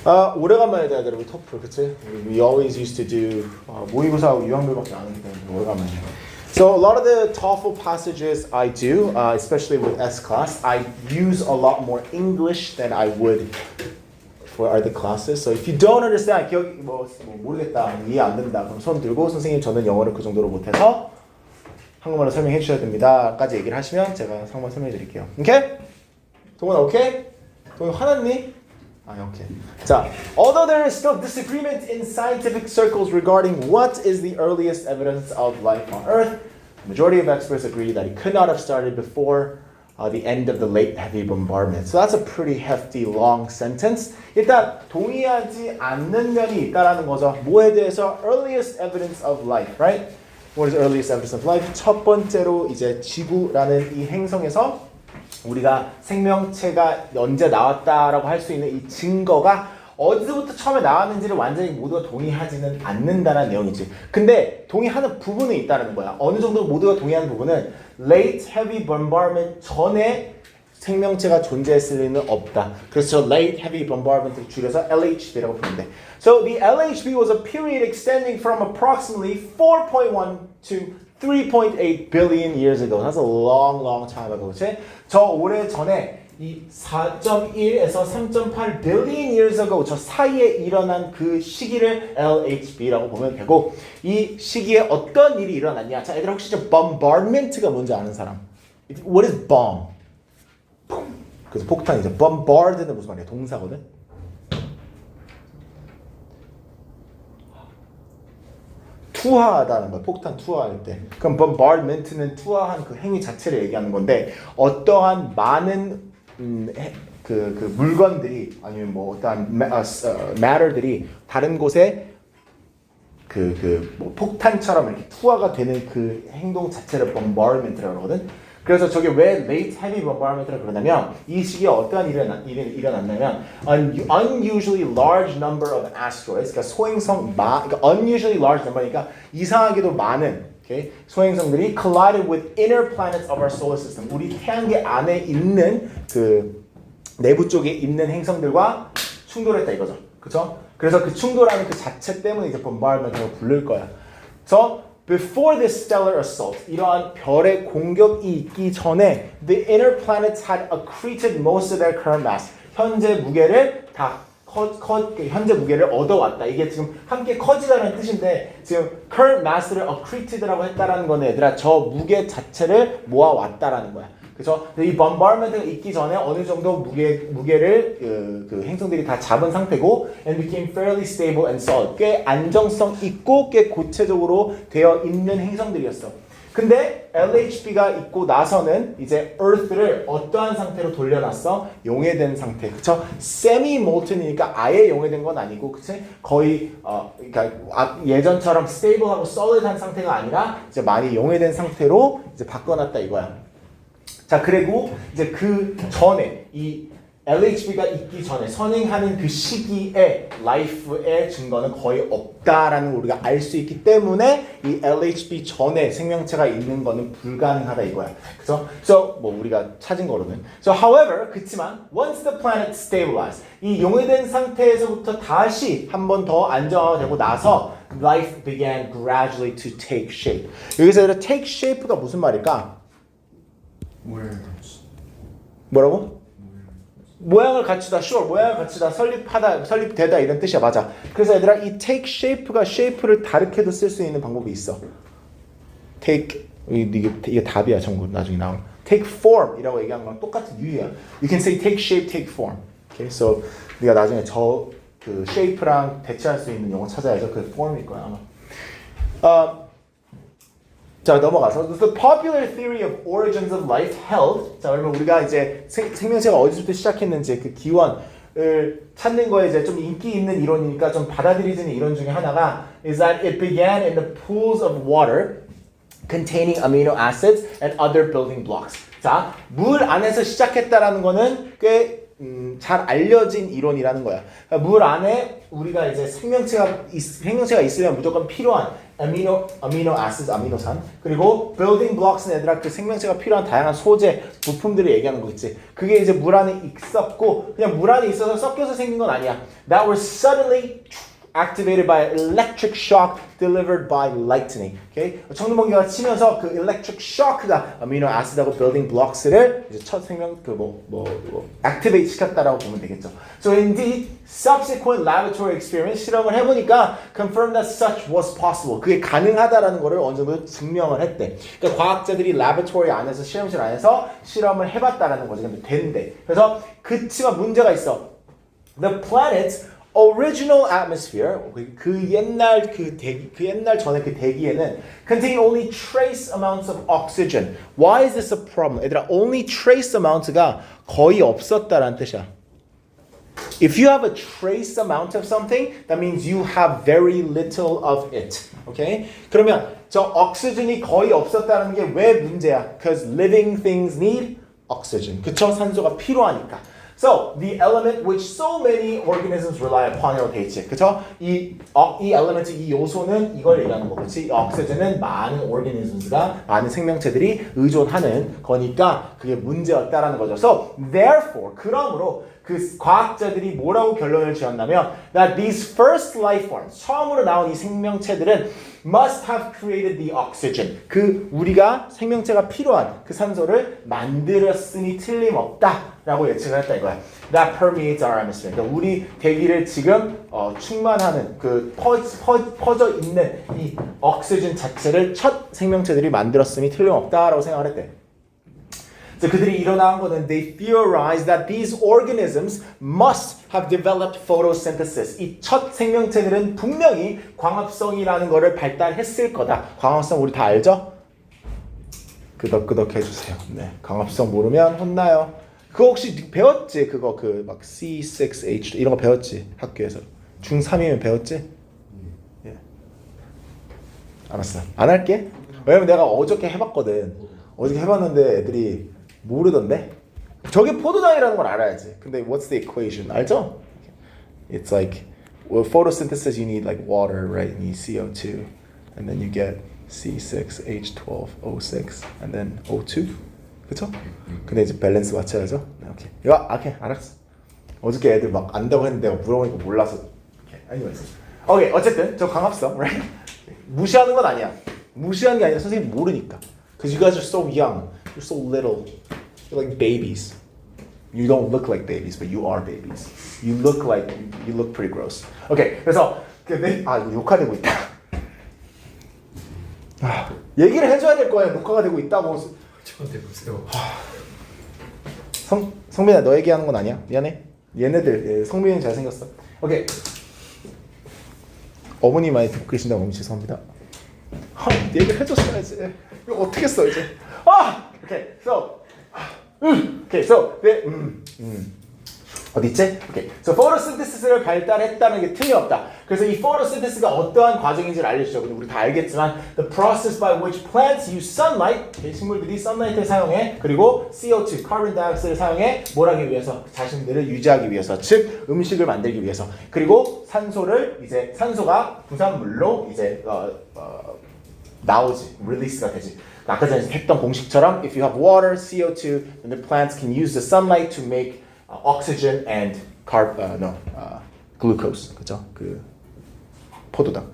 오래간만에 해야 돼, 우리 토플, 그치? We always used to do 모의고사하고 유형별밖에 안 하기 때문에 오래간만에. So a lot of the TOEFL passages I do, especially with S class, I use a lot more English than I would for other classes. So if you don't understand, 기억이 모르겠다, 이해 안 된다, 그럼 손 들고 선생님 저는 영어를 그 정도로 못해서 한국말로 설명해 주셔야 됩니다.까지 얘기를 하시면 제가 한국말 설명해 드릴게요. 오케이? 동훈아 오케이? 동훈 화났니? 오케이. 자, although there is still disagreement in scientific circles regarding what is the earliest evidence of life on Earth, the majority of experts agree that it could not have started before the end of the late heavy bombardment. So that's a pretty hefty, long sentence. 일단 동의하지 않는 면이 있다라는 거죠. 뭐에 대해서? Earliest evidence of life, right? What is earliest evidence of life? 첫 번째로 이제 지구라는 이 행성에서 우리가 생명체가 언제 나왔다라고 할 수 있는 이 증거가 어디서부터 처음에 나왔는지를 완전히 모두가 동의하지는 않는다는 내용이지. 근데 동의하는 부분은 있다는 거야. 어느 정도 모두가 동의하는 부분은 late heavy bombardment 전에 생명체가 존재했을 리는 없다. 그래서 late heavy bombardment을 줄여서 LHB라고 부르는데. So the LHB was a period extending from approximately 4.1 to 3.8 billion years ago. That's a long, long time ago. 그치? 저 오래 전에 이 4.1에서 3.8 billion years ago 저 사이에 일어난 그 시기를 LHB라고 보면 되고 이 시기에 어떤 일이 일어났냐? 자, 얘들아 혹시 저 bombardment가 뭔지 아는 사람? What is bomb? 그래서 폭탄이죠. bombard는 무슨 말이야? 동사거든. 투하하다는 거야. 폭탄 투하할 때. 그럼 bombardment는 투하한 그 행위 자체를 얘기하는 건데 어떠한 많은 그 물건들이 아니면 뭐 어떠한 matter들이 다른 곳에 뭐 폭탄처럼 이렇게 투하가 되는 그 행동 자체를 bombardment라고 하거든. 그래서 저게 왜 late heavy bombardment라고 그러냐면 이 시기에 어떠한 일이 일어났냐면 unusually large number of asteroids, 그러니까 소행성 그러니까 unusually large number니까 이상하게도 많은 소행성들이 collided with inner planets of our solar system. 우리 태양계 안에 있는 그 내부 쪽에 있는 행성들과 충돌했다 이거죠. 그렇죠? 그래서 그 충돌하는 그 자체 때문에 이제 bombardment이라고 부를 거야. 그래서 Before this stellar assault, 이러한 별의 공격이 있기 전에 the inner planets had accreted most of their current mass. 현재 무게를 현재 무게를 얻어왔다. 이게 지금 함께 커지다는 뜻인데 지금 current mass를 accreted라고 했다라는 거는 얘들아 저 무게 자체를 모아왔다라는 거야. 그래서 이 bombardment가 있기 전에 어느 정도 무게를 그 행성들이 다 잡은 상태고 and became fairly stable and solid. 꽤 안정성 있고 꽤 구체적으로 되어 있는 행성들이었어. 근데 LHB가 있고 나서는 이제 Earth를 어떠한 상태로 돌려놨어? 용해된 상태. 그쵸? semi-molten이니까 아예 용해된 건 아니고, 그치? 거의, 그러니까 예전처럼 stable하고 solid한 상태가 아니라 이제 많이 용해된 상태로 이제 바꿔놨다 이거야. 자, 그리고 이제 그 전에 이 LHB가 있기 전에 선행하는 그 시기에 life의 증거는 거의 없다라는 걸 우리가 알 수 있기 때문에 이 LHB 전에 생명체가 있는 거는 불가능하다 이거야. 그래서 so 뭐 우리가 찾은 거로는. So however, 그치만 once the planet stabilized, 이 용해된 상태에서부터 다시 한 번 더 안정화되고 나서 life began gradually to take shape. 여기서 take shape가 무슨 말일까? 뭐라고? 모양을 갖추다, sure, 모양을 갖추다, 설립되다 이런 뜻이야, 맞아. 그래서 얘들아 이 take shape가 shape를 다르게도 쓸 수 있는 방법이 있어. take 이게 답이야, 전부 나중에 나오는. take form이라고 얘기한 거랑 똑같은 유희야. You can say take shape, take form. Okay, so 네가 나중에 저 그 shape랑 대체할 수 있는 용어 찾아야죠. 그 form일 거야 아마. 자, 넘어가서 The popular theory of origins of life held. 자, 그러면 우리가 이제 생명체가 어디서부터 시작했는지 그 기원을 찾는 거에 이제 좀 인기 있는 이론이니까 좀 받아들이지는 이론 중에 하나가 is that it began in the pools of water containing amino acids and other building blocks. 자, 물 안에서 시작했다라는 거는 꽤 잘 알려진 이론이라는 거야. 그러니까 물 안에 우리가 이제 생명체가 있으면 무조건 필요한 아미노 아시드, 아미노산 그리고 building blocks는 얘들아 그 생명체가 필요한 다양한 소재, 부품들을 얘기하는 거겠지. 그게 이제 물 안에 있었고 그냥 물 안에 있어서 섞여서 생긴 건 아니야. That was suddenly activated by electric shock delivered by lightning. Okay? 청동번개가 치면서 그 electric shock가 아미노 아시드하고 building blocks를 이제 첫 생명 activate 시켰다라고 보면 되겠죠. So indeed, subsequent laboratory experiments 실험을 해보니까 confirmed that such was possible. 그게 가능하다라는 거를 어느 정도 증명을 했대. 그러니까 과학자들이 laboratory 안에서 실험실 안에서 실험을 해봤다라는 거지. 근데 된대. 그래서 그치만 문제가 있어. The planet's original atmosphere 그 옛날 전에 그 대기에는 contain only trace amounts of oxygen. Why is this a problem? 얘들아, only trace amount가 거의 없었다라는 뜻이야. If you have a trace amount of something, that means you have very little of it. Okay? 그러면 저 oxygen이 거의 없었다는 게 왜 문제야? Because living things need oxygen. 그쵸? 산소가 필요하니까. So, the element which so many organisms rely upon이라고 돼 있지. 그쵸? 이 element, 이 요소는 이걸 얘기하는 거. 그치? oxygen은 많은 organisms가, 많은 생명체들이 의존하는 거니까 그게 문제였다라는 거죠. So, therefore, 그러므로 그 과학자들이 뭐라고 결론을 지었냐면 that these first life forms, 처음으로 나온 이 생명체들은 must have created the oxygen. 그 우리가 생명체가 필요한 그 산소를 만들었으니 틀림없다라고 예측을 했다 이거야. That permeates our atmosphere. 그러니까 우리 대기를 지금 충만하는 그 퍼져 있는 이 옥시즌 자체를 첫 생명체들이 만들었으니 틀림없다라고 생각을 했대. 그들이 일어난 거는 they theorized that these organisms must have developed photosynthesis. 이 첫 생명체들은 분명히 광합성이라는 거를 발달했을 거다. 광합성 우리 다 알죠? 끄덕끄덕 해주세요. 네, 광합성 모르면 혼나요. 그거 혹시 배웠지? 그거 그 막 C6H 이런 거 배웠지? 학교에서 중3이면 배웠지? 예. 알았어. 안 할게. 왜냐면 내가 어저께 해봤거든. 어저께 해봤는데 애들이 모르던데? 저게 포도당이라는 걸 알아야지. 근데 what's the equation? 알죠? It's like well, photosynthesis you need like water, right? You need CO2 and then you get C6H12O6 and then O2. 그쵸? 근데 이제 밸런스 맞춰야죠. 네, 오케이. 오케이, 알았어. 어저께 애들 막 안다고 했는데 내가 물어보니까 몰라서. 오케이, anyways. 오케이, 어쨌든 저 광합성, right? 무시하는 건 아니야. 무시하는 게 아니라 선생님 모르니까. Because you guys are so young. You're so little. You're like babies. You don't look like babies, but you are babies. You look pretty gross. Okay, 그래서 이거 녹화되고 있다. 얘기를 해줘야 될 거야. 녹화가 되고 있다고. 저한테 보세요. 성민아, 너 얘기하는 건 아니야? 미안해. 얘네들 성민이 잘생겼어. 오케이. 어머니 많이 듣고 계신다고 너무 죄송합니다. 얘기를 해줬어야지. 이거 어떻게 써 이제? Okay, so 어디 있지? Okay, so photosynthesis를 발달했다는 게 틀림없다. 그래서 이 photosynthesis가 어떠한 과정인지를 알려주죠. 근데 우리 다 알겠지만 the process by which plants use sunlight, 식물들이 sunlight을 사용해 그리고 CO2, carbon dioxide를 사용해 뭘 하기 위해서? 자신들을 유지하기 위해서, 즉 음식을 만들기 위해서. 그리고 산소가 부산물로 이제 나오지, release가 되지. 아까 전에 했던 공식처럼 if you have water, CO2, then the plants can use the sunlight to make oxygen and glucose. 그죠? 그 포도당.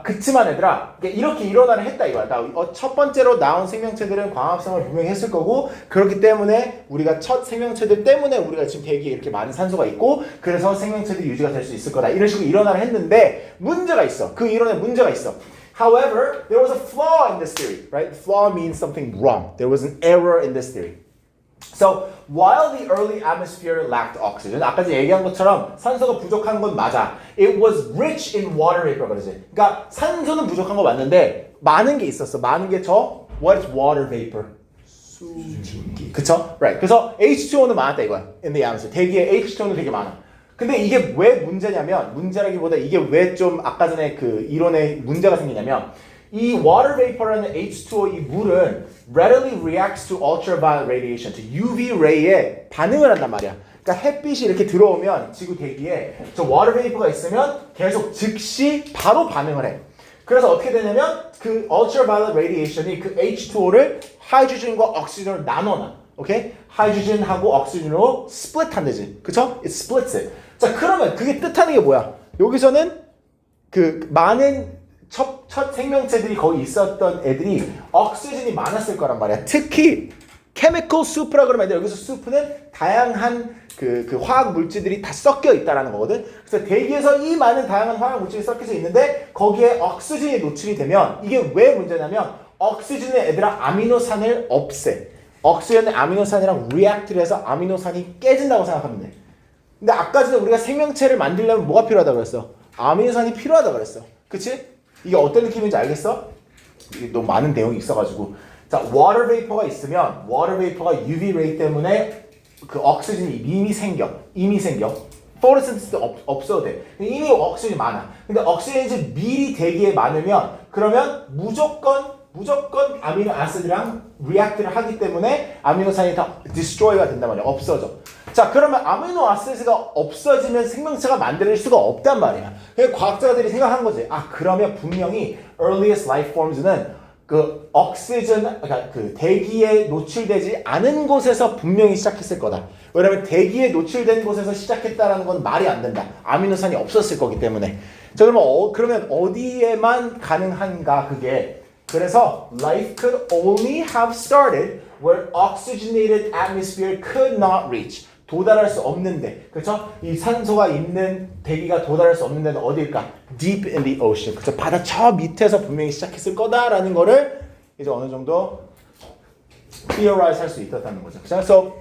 그치만 얘들아, 이렇게 일어나를 했다 이거야. 첫 번째로 나온 생명체들은 광합성을 분명히 했을 거고, 그렇기 때문에 우리가 첫 생명체들 때문에 우리가 지금 대기에 이렇게 많은 산소가 있고, 그래서 생명체들이 유지가 될 수 있을 거다. 이런 식으로 일어나를 했는데 문제가 있어. 그 이론에 문제가 있어. However, there was a flaw in this theory, right? Flaw means something wrong. There was an error in this theory. So, while the early atmosphere lacked oxygen, 아까 전에 얘기한 것처럼 산소가 부족한 건 맞아. It was rich in water vapor, 그러지? 그러니까 산소는 부족한 거 맞는데 많은 게 있었어. 많은 게 what is water vapor? 수증기. 그쵸? Right. 그래서 H2O는 많았다 이거야. In the atmosphere. 대기에 H2O는 되게 많아. 근데 이게 왜 문제냐면, 문제라기보다 이게 왜 좀 아까 전에 그 이론에 문제가 생기냐면, 이 water vapor라는 H2O 이 물은 readily reacts to ultraviolet radiation, to UV ray에 반응을 한단 말이야. 그러니까 햇빛이 이렇게 들어오면 지구 대기에 저 워터 베이퍼가 있으면 계속 즉시 바로 반응을 해. 그래서 어떻게 되냐면 그 ultraviolet radiation이 그 H2O를 하이드로젠과 옥시전으로 나눠놔. 오케이? 하이드로젠하고 옥시전으로 split 한대지. 그쵸? It splits it. 자, 그러면 그게 뜻하는 게 뭐야? 여기서는 그 많은 첫 생명체들이 거기 있었던 애들이 옥시전이 많았을 거란 말이야. 특히 chemical soup라 그러면 여기서 soup는 다양한 그 화학 물질들이 다 섞여 있다라는 거거든. 그래서 대기에서 이 많은 다양한 화학 물질이 섞여져 있는데 거기에 옥시전이 노출이 되면 이게 왜 문제냐면 옥시전의 애들아 아미노산을 없애. 옥시전의 아미노산이랑 리액트를 해서 아미노산이 깨진다고 생각하면 돼. 근데 아까 전에 우리가 생명체를 만들려면 뭐가 필요하다고 그랬어? 아미노산이 필요하다고 그랬어. 그치? 이게 어떤 느낌인지 알겠어? 이게 너무 많은 내용이 있어가지고. 자, water vapor가 있으면 water vapor가 UV ray 때문에 그 옥시전이 이미 생겨. 포토신테시스도 없어도 돼. 이미 옥시전이 많아. 근데 옥시전이 이제 미리 대기에 많으면 그러면 무조건 아미노 아시드랑 리액트를 하기 때문에 아미노산이 다 destroy가 된단 말이야. 없어져. 자, 그러면 아미노 아시드가 없어지면 생명체가 만들어질 수가 없단 말이야. 그래서 과학자들이 생각한 거지. 아, 그러면 분명히 earliest life forms는 그 옥시전, 그러니까 그 대기에 노출되지 않은 곳에서 분명히 시작했을 거다. 왜냐면 대기에 노출된 곳에서 시작했다라는 건 말이 안 된다. 아미노산이 없었을 거기 때문에. 자, 그러면 어디에만 가능한가 그게? 그래서 life could only have started where oxygenated atmosphere could not reach. 도달할 수 없는데, 그렇죠? 이 산소가 있는 대기가 도달할 수 없는 데는 어디일까? Deep in the ocean. 그렇죠? 바다 저 밑에서 분명히 시작했을 거다라는 거를 이제 어느 정도 theorize 할 수 있다는 거죠. So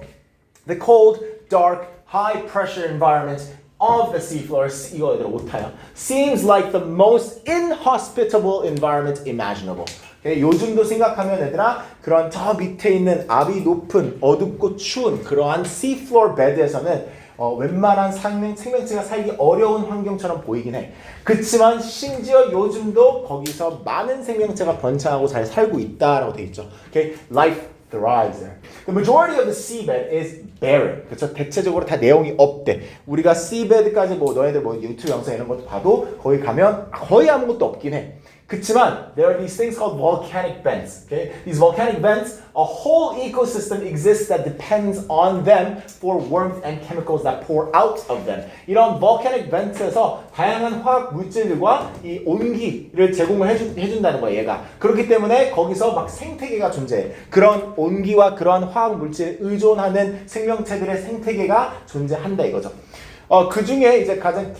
the cold, dark, high pressure environment of the seafloor, 이거 얘들아 오타야. Seems like the most inhospitable environment imaginable. 요즘도 생각하면 얘들아 그런 저 밑에 있는 압이 높은 어둡고 추운 그러한 seafloor bed에서는 웬만한 생명체가 살기 어려운 환경처럼 보이긴 해. 그치만 심지어 요즘도 거기서 많은 생명체가 번창하고 잘 살고 있다라고 돼 있죠. Okay? Life thrives there. The majority of the seabed is barren. 그렇죠? 대체적으로 다 내용이 없대. 우리가 seabed까지 뭐 너희들 뭐 유튜브 영상 이런 것도 봐도 거기 가면 거의 아무것도 없긴 해. 그치만 there are these things called volcanic vents. Okay? These volcanic vents, a whole ecosystem exists that depends on them for warmth and chemicals that pour out of them. 이런 volcanic vents에서 다양한 화학 물질들과 이 온기를 제공을 해준다는 거야, 얘가. 그렇기 때문에 거기서 막 생태계가 존재해. 그런 온기와 그런 화학 물질에 의존하는 생명체들의 생태계가 존재한다 이거죠. 그 중에 이제 가장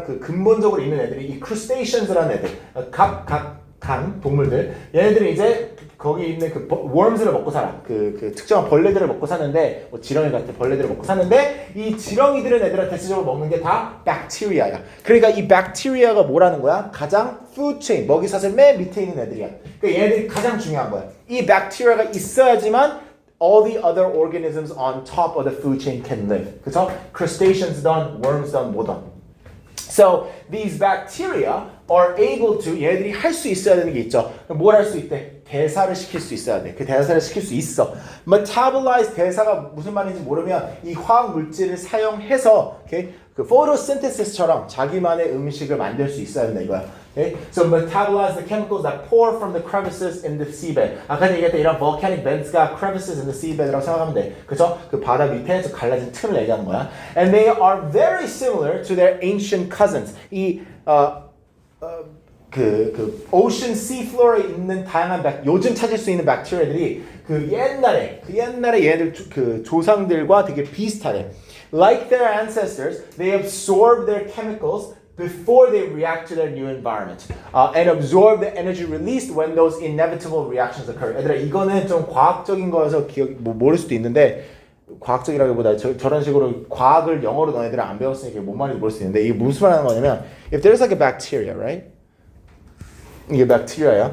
그 근본적으로 있는 애들이 이 crustaceans라는 애들, 각 동물들, 얘네들이 이제 거기 있는 그 worms를 먹고 살아. 그 특정한 벌레들을 먹고 사는데, 뭐 지렁이 같은 벌레들을 먹고 사는데, 이 지렁이들은 애들은 대체적으로 먹는 게 다 bacteria야. 그러니까 이 bacteria가 뭐라는 거야? 가장 food chain, 먹이사슬 맨 밑에 있는 애들이야. 그러니까 얘네들이 가장 중요한 거야. 이 bacteria가 있어야지만 all the other organisms on top of the food chain can live. 그쵸? Crustaceans든 worms든 뭐든. So these bacteria are able to, 얘들이 할 수 있어야 되는 게 있죠. 뭘 할 수 있대? 대사를 시킬 수 있어야 돼. 그 대사를 시킬 수 있어. metabolize, 대사가 무슨 말인지 모르면 이 화학 물질을 사용해서 okay? 그 photosynthesis처럼 자기만의 음식을 만들 수 있어야 된다 이거야. Okay? So metabolize the chemicals that pour from the crevices in the seabed. 아까 얘기했던 이런 volcanic vents가 crevices in the seabed라고 생각하면 돼. 그죠? 그 바다 밑에서 갈라진 틈을 얘기하는 거야. And they are very similar to their ancient cousins. 이 ocean seafloor에 있는 다양한 요즘 찾을 수 있는 박테리아들이 그 옛날에 얘네들 그 조상들과 되게 비슷하대. Like their ancestors, they absorb their chemicals before they react to their new environment, and absorb the energy released when those inevitable reactions occur. 얘들아 이거는 좀 과학적인 거여서 모를 수도 있는데 과학적이라기보다 저런 식으로 과학을 영어로 너네들은 안 배웠으니까 뭔 말인지 모를 수 있는데 이게 무슨 말 하는 거냐면 if there's like a bacteria, right? 이게 박테리아야.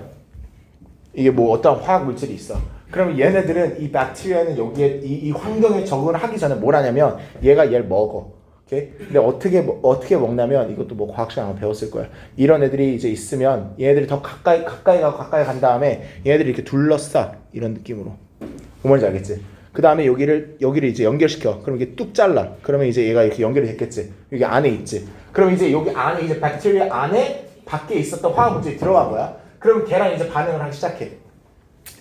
이게 뭐 어떤 화학 물질이 있어. 그러면 얘네들은 이 박테리아는 여기에 이 환경에 적응을 하기 전에 뭘 하냐면 얘를 먹어. 오케이? 근데 어떻게 먹냐면 이것도 뭐 과학 시간에 배웠을 거야. 이런 애들이 이제 있으면 얘네들이 더 가까이 간 다음에 얘네들이 이렇게 둘러싸 이런 느낌으로. 그 뭔지 알겠지? 그 다음에 여기를 이제 연결시켜. 그럼 이게 뚝 잘라. 그러면 이제 얘가 이렇게 연결이 됐겠지. 여기 안에 있지. 그럼 이제 여기 안에 이제 박테리아 안에 밖에 있었던 화학 물질이 들어간 거야. 그럼 걔랑 이제 반응을 하기 시작해.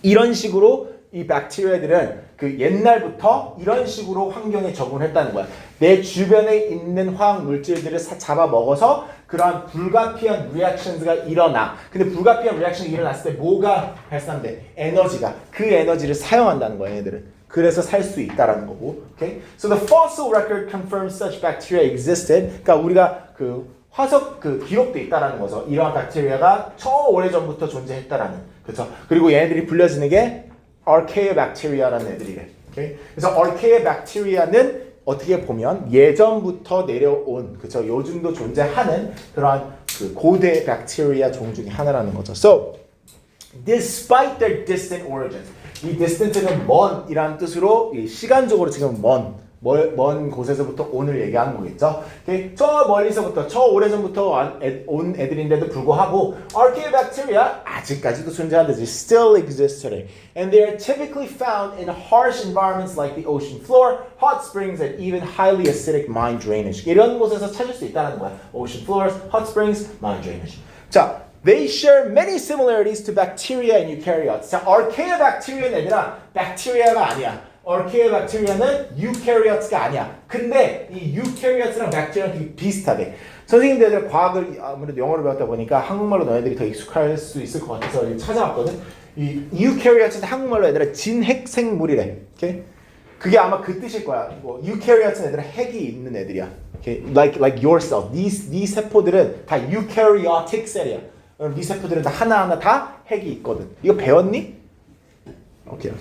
이런 식으로 이 박테리아들은 그 옛날부터 이런 식으로 환경에 적응했다는 거야. 내 주변에 있는 화학 물질들을 잡아 먹어서 그러한 불가피한 리액션즈가 일어나. 근데 불가피한 리액션이 일어났을 때 뭐가 발생돼? 에너지가. 그 에너지를 사용한다는 거야, 얘네들은. 그래서 살 수 있다라는 거고. Okay? So the fossil record confirms such bacteria existed. 그러니까 우리가 그 화석 그 기록도 있다라는 거죠. 이러한 박테리아가 오래전부터 존재했다라는. 그렇죠? 그리고 얘네들이 불려지는 게 Archaeobacteria라는 애들이래. Okay? 그래서 Archaeobacteria는 어떻게 보면 예전부터 내려온, 그렇죠? 요즘도 존재하는 그러한 그 고대 박테리아 종 중에 하나라는 거죠. So, despite their distant origins, 이 distant는 먼이라는 뜻으로 시간적으로 지금 먼 곳에서부터 온을 얘기하는 거겠죠. Okay? 저 멀리서부터, 저 오래전부터 온 애들인데도 불구하고 Archaeobacteria 아직까지도 존재한다지. Still exist today. And they are typically found in harsh environments like the ocean floor, hot springs, and even highly acidic mine drainage. 이런 곳에서 찾을 수 있다는 거야. Ocean floors, hot springs, mine drainage. 자, they share many similarities to bacteria and eukaryotes. 자, Archaeobacteria는 얘들아, bacteria가 아니야. Archaeobacteria는 eukaryots가 아니야. 근데 이 eukaryots랑 bacteria는 되게 비슷하대. 선생님들 과학을 아무래도 영어로 배웠다 보니까 한국말로 너희들이 더 익숙할 수 있을 것 같아서 찾아봤거든. 이 eukaryots는 한국말로 얘들아 진핵생물이래. 오케이? 그게 아마 그 뜻일 거야. 뭐 eukaryots는 얘들아 핵이 있는 애들이야. 오케이? Like your cell. 네 세포들은 다 eukaryotic cell이야. 네 세포들은 다 하나하나 다 핵이 있거든. 이거 배웠니? 오케이.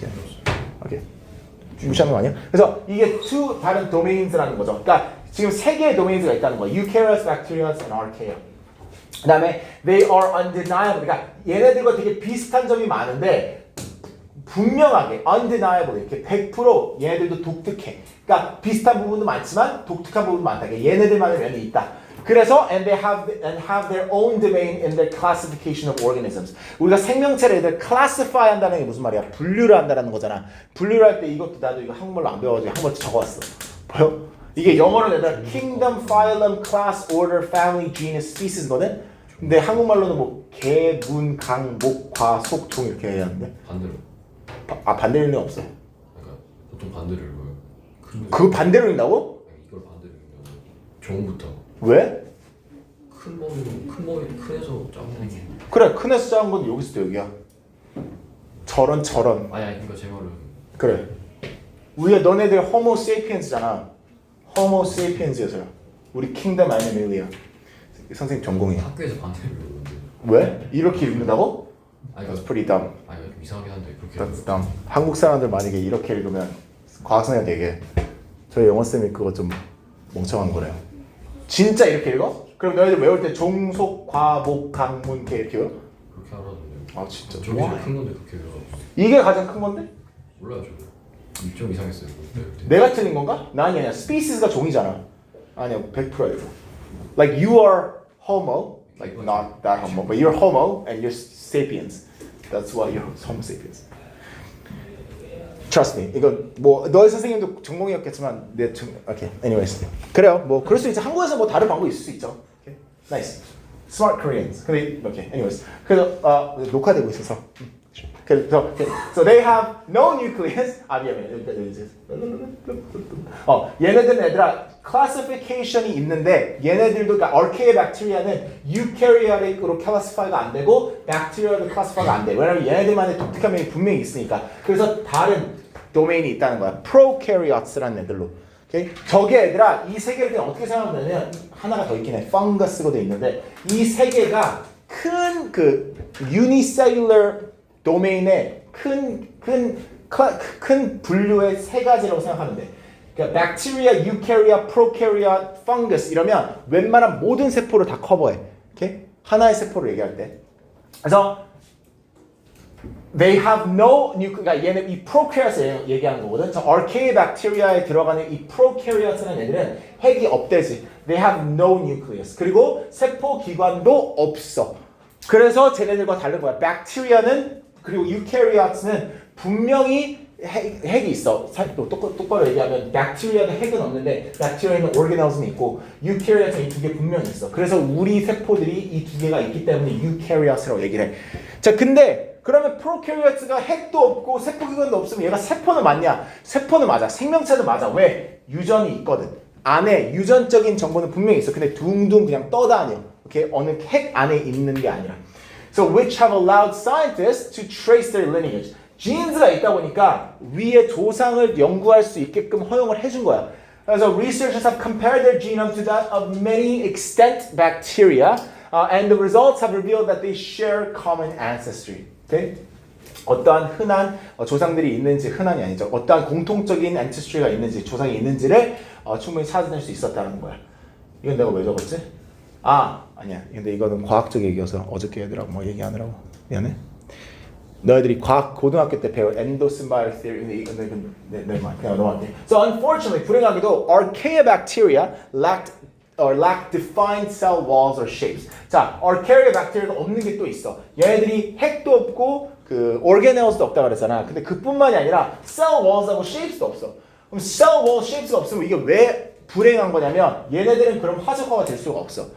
무시하는 거 아니야? 그래서 이게 two 다른 domains라는 거죠. 그러니까 지금 세 개의 domains가 있다는 거야. Eukaryotes, Bacteria, and Archaea. 그 다음에 they are undeniable. 그러니까 얘네들과 되게 비슷한 점이 많은데 분명하게 undeniable 이렇게 100% 얘네들도 독특해. 그러니까 비슷한 부분도 많지만 독특한 부분도 많다. 그러니까 얘네들만의 면이 있다. 그래서 and they have their own domain in their classification of organisms. 우리가 생명체를 애들 classify 한다는 게 무슨 말이야? 분류를 한다는 거잖아. 분류를 할 때 이것도 나도 이거 한국말로 안 배워가지고 한번 적어왔어. 보여? 이게 영어로 내가 kingdom, phylum, class, order, family, genus, species거든. 근데 한국말로는 뭐 개, 문, 강, 목, 과, 속, 종 이렇게 해야 하는데. 반대로. 반대로 읽는 없어. 그러니까 보통 반대로 읽어요. 그 반대로 읽는다고? 이걸 반대로 읽냐고. 종부터. 왜? 큰 머리 큰에서 작은 거. 그래, 큰에서 작은 건 여기서 또 여기야. 저런. 아니 그러니까 제 말은. 그래. 우리가 너네들 호모 세이피엔스잖아. 호모 세이피엔스여서요. 우리 킹덤 애니멀이야. 선생님 전공이야. 학교에서 반대로 읽는데. 왜? 이렇게 읽는다고? 아니 That's pretty dumb. 아니 좀 이상하긴 한데 그렇게. That's dumb. 한국 사람들 만약에 이렇게 읽으면 과학 선생님한테 얘기해. 저희 영어 쌤이 그거 좀 멍청한 거래요. 진짜 이렇게 읽어? 그럼 너희들 외울 때 종속, 과, 목, 강, 문 이렇게 외워? 그렇게 하라던데. 아 진짜. 저기 제일 큰 건데 그렇게 외워. 이게 가장 큰 건데? 몰라요 저도. 좀 이상했어요. 내가 틀린 건가? 나 아니야. Species가 종이잖아. 아니야, 100%예요. Like you are homo, like not that homo, but you're homo and you're sapiens. That's why you're homo sapiens. Trust me. 이건 뭐 너의 선생님도 전공이었겠지만 okay. Anyways. 그래요. 뭐 그럴 수 있지. 한국에서 뭐 다른 방법이 있을 수 있죠. Okay. Nice. Smart Koreans. 근데 okay. Anyways. 그래서 녹화되고 있어서. 그래서 so they have no nucleus. 얘네들은 얘들아 classification이 있는데 얘네들도 그러니까 Archaeobacteria는 eukaryotic으로 classify가 안 되고 bacteria도 classify가 안 돼. 왜냐면 얘네들만의 독특한 면이 분명히 있으니까. 그래서 다른 도메인이 있다는 거야. prokaryots라는 애들로. 오케이? 저게 얘들아 이 세 개를 그냥 어떻게 생각하면 되냐면 하나가 더 있긴 해. fungus로 돼 있는데 이 세 개가 큰 그 unicellular 도메인의 큰 분류의 세 가지라고 생각하면 돼. 그러니까 bacteria, eukarya, prokaryote, fungus 이러면 웬만한 모든 세포를 다 커버해. 오케이? 하나의 세포를 얘기할 때. 그래서 they have no 그러니까 얘는 이 prokaryot을 얘기하는 거거든. 저 Archaeobacteria에 들어가는 이 prokaryot는 애들은 핵이 없대지. They have no nucleus. 그리고 세포 기관도 없어. 그래서 쟤네들과 다른 거야. Bacteria는 그리고 eukaryots는 분명히 핵이 있어. 똑바로 얘기하면 박테리아도 핵은 없는데 박테리아는 organelles는 있고 유캐리ot은 이 두 개 분명히 있어. 그래서 우리 세포들이 이 두 개가 있기 때문에 유캐리ot이라고 얘기를 해. 자, 근데 그러면 프로캐리ot가 핵도 없고 세포기관도 없으면 얘가 세포는 맞냐? 세포는 맞아. 생명체도 맞아. 왜? 유전이 있거든. 안에 유전적인 정보는 분명히 있어. 근데 둥둥 그냥 떠다녀. 오케이? 어느 핵 안에 있는 게 아니라. So which have allowed scientists to trace their lineage. 지인즈가 있다 보니까 위의 조상을 연구할 수 있게끔 허용을 해준 거야. 그래서 researchers have compared their genome to that of many extant bacteria, and the results have revealed that they share common ancestry. Okay? 어떠한 흔한 조상들이 있는지, 흔한이 아니죠. 어떠한 공통적인 ancestry가 있는지, 조상이 있는지를 충분히 찾아낼 수 있었다는 거야. 이건 내가 왜 적었지? 아니야. 근데 이거는 과학적 얘기여서 어저께 애들하고 뭐 얘기하느라고 미안해. 너희들이 과학 고등학교 때 배운 endosymbiotic theory 이건 그냥 넘어갈게. So unfortunately, 불행하게도 archaeobacteria lacked defined cell walls or shapes. 자, archaeobacteria가 없는 게 또 있어. 얘네들이 핵도 없고 그 organelles도 없다 그랬잖아. 근데 그뿐만이 아니라 cell walls하고 shapes도 없어. 그럼 cell wall shapes가 없으면 이게 왜 불행한 거냐면 얘네들은 그럼 화석화가 될 수가 없어.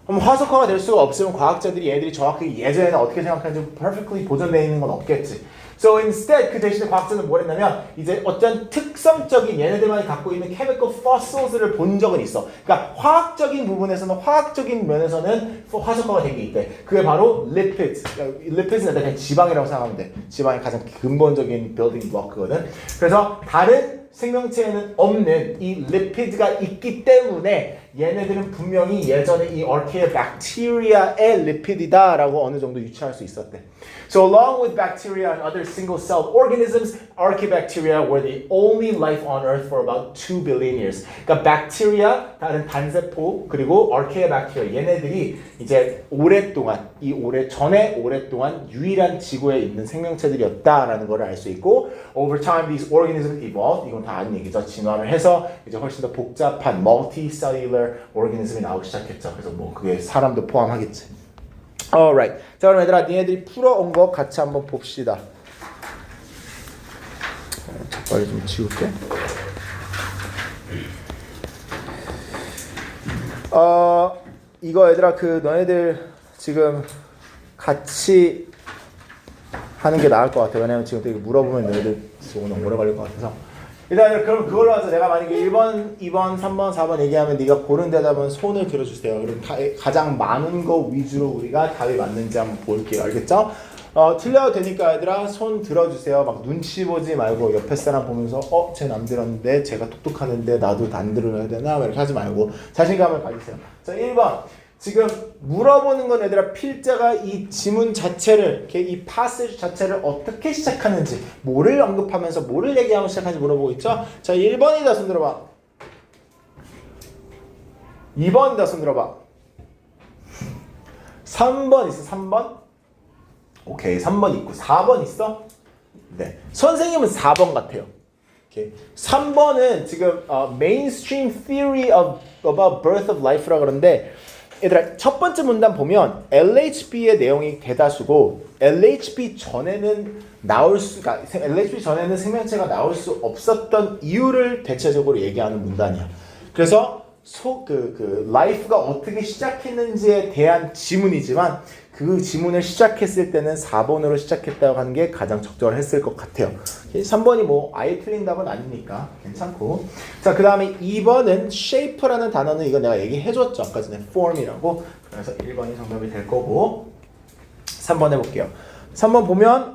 그럼 화석화가 될 수가 없으면 과학자들이 얘들이 정확히 예전에는 어떻게 생각하는지 perfectly 보존되어 있는 건 없겠지. So instead 그 대신에 과학자는 뭘 했냐면 이제 어떤 특성적인 얘네들만이 갖고 있는 chemical fossils를 본 적은 있어. 그러니까 화학적인 부분에서는 화학적인 면에서는 화석화가 된 게 있대. 그게 바로 lipids. lipids는 그냥 지방이라고 생각하면 돼. 지방이 가장 근본적인 building block거든. 그래서 다른 생명체에는 없는 이 리피드가 있기 때문에 얘네들은 분명히 예전에 이 archaeobacteria의 리피드이다라고 어느 정도 유추할 수 있었대. So along with bacteria and other single-celled organisms, archaeobacteria were the only life on Earth for about 2 billion years. 그러니까 bacteria, 다른 단세포, 그리고 archaeobacteria 얘네들이 이제 오랫동안 오랫동안 유일한 지구에 있는 생명체들이었다라는 걸 알 수 있고, over time these organisms evolved. 이건 다 아는 얘기죠. 진화를 해서 이제 훨씬 더 복잡한 multicellular organism이 나오기 시작했죠. 그래서 뭐 그게 사람도 포함하겠지. Alright. 자, 그럼 얘들아, 니네들이 풀어온 거 같이 한번 봅시다. 빨리 좀 지울게. 이거 얘들아, 너네들 지금 같이 하는 게 나을 것 같아. 왜냐면 지금 되게 물어보면 너희들 오늘 오래 걸릴 것 같아서. 일단 그럼 그걸로 하자. 내가 만약에 1번, 2번, 3번, 4번 얘기하면 네가 고른 대답은 손을 들어주세요. 그럼 가장 많은 거 위주로 우리가 답이 맞는지 한번 볼게요. 알겠죠? 틀려도 되니까 얘들아 손 들어주세요. 막 눈치 보지 말고 옆에 사람 보면서 쟤는 안 들었는데 제가 똑똑하는데 나도 안 들어야 되나? 이렇게 하지 말고 자신감을 가지세요. 자, 1번. 지금 물어보는 건 얘들아 필자가 이 지문 자체를 이 passage 자체를 어떻게 시작하는지 뭐를 언급하면서 뭐를 얘기하면 시작하는지 물어보고 있죠. 자, 1번이다 손 들어봐. 2번이다 손 들어봐. 3번 있어. 3번? 오케이. 3번 있고 4번 있어? 네. 선생님은 4번 같아요. 오케이. 3번은 지금 mainstream theory about birth of life라고 그러는데 얘들아 첫 번째 문단 보면 LHB의 내용이 대다수고 LHB 전에는 LHB 전에는 생명체가 나올 수 없었던 이유를 대체적으로 얘기하는 문단이야. 그래서 life가 어떻게 시작했는지에 대한 지문이지만 그 지문을 시작했을 때는 4번으로 시작했다고 하는 게 가장 적절했을 것 같아요. 3번이 뭐 아예 틀린 답은 아니니까 괜찮고. 자, 그 다음에 2번은 shape라는 단어는 이거 내가 얘기해줬죠. 아까 전에 form이라고. 그래서 1번이 정답이 될 거고. 3번 해볼게요. 3번 보면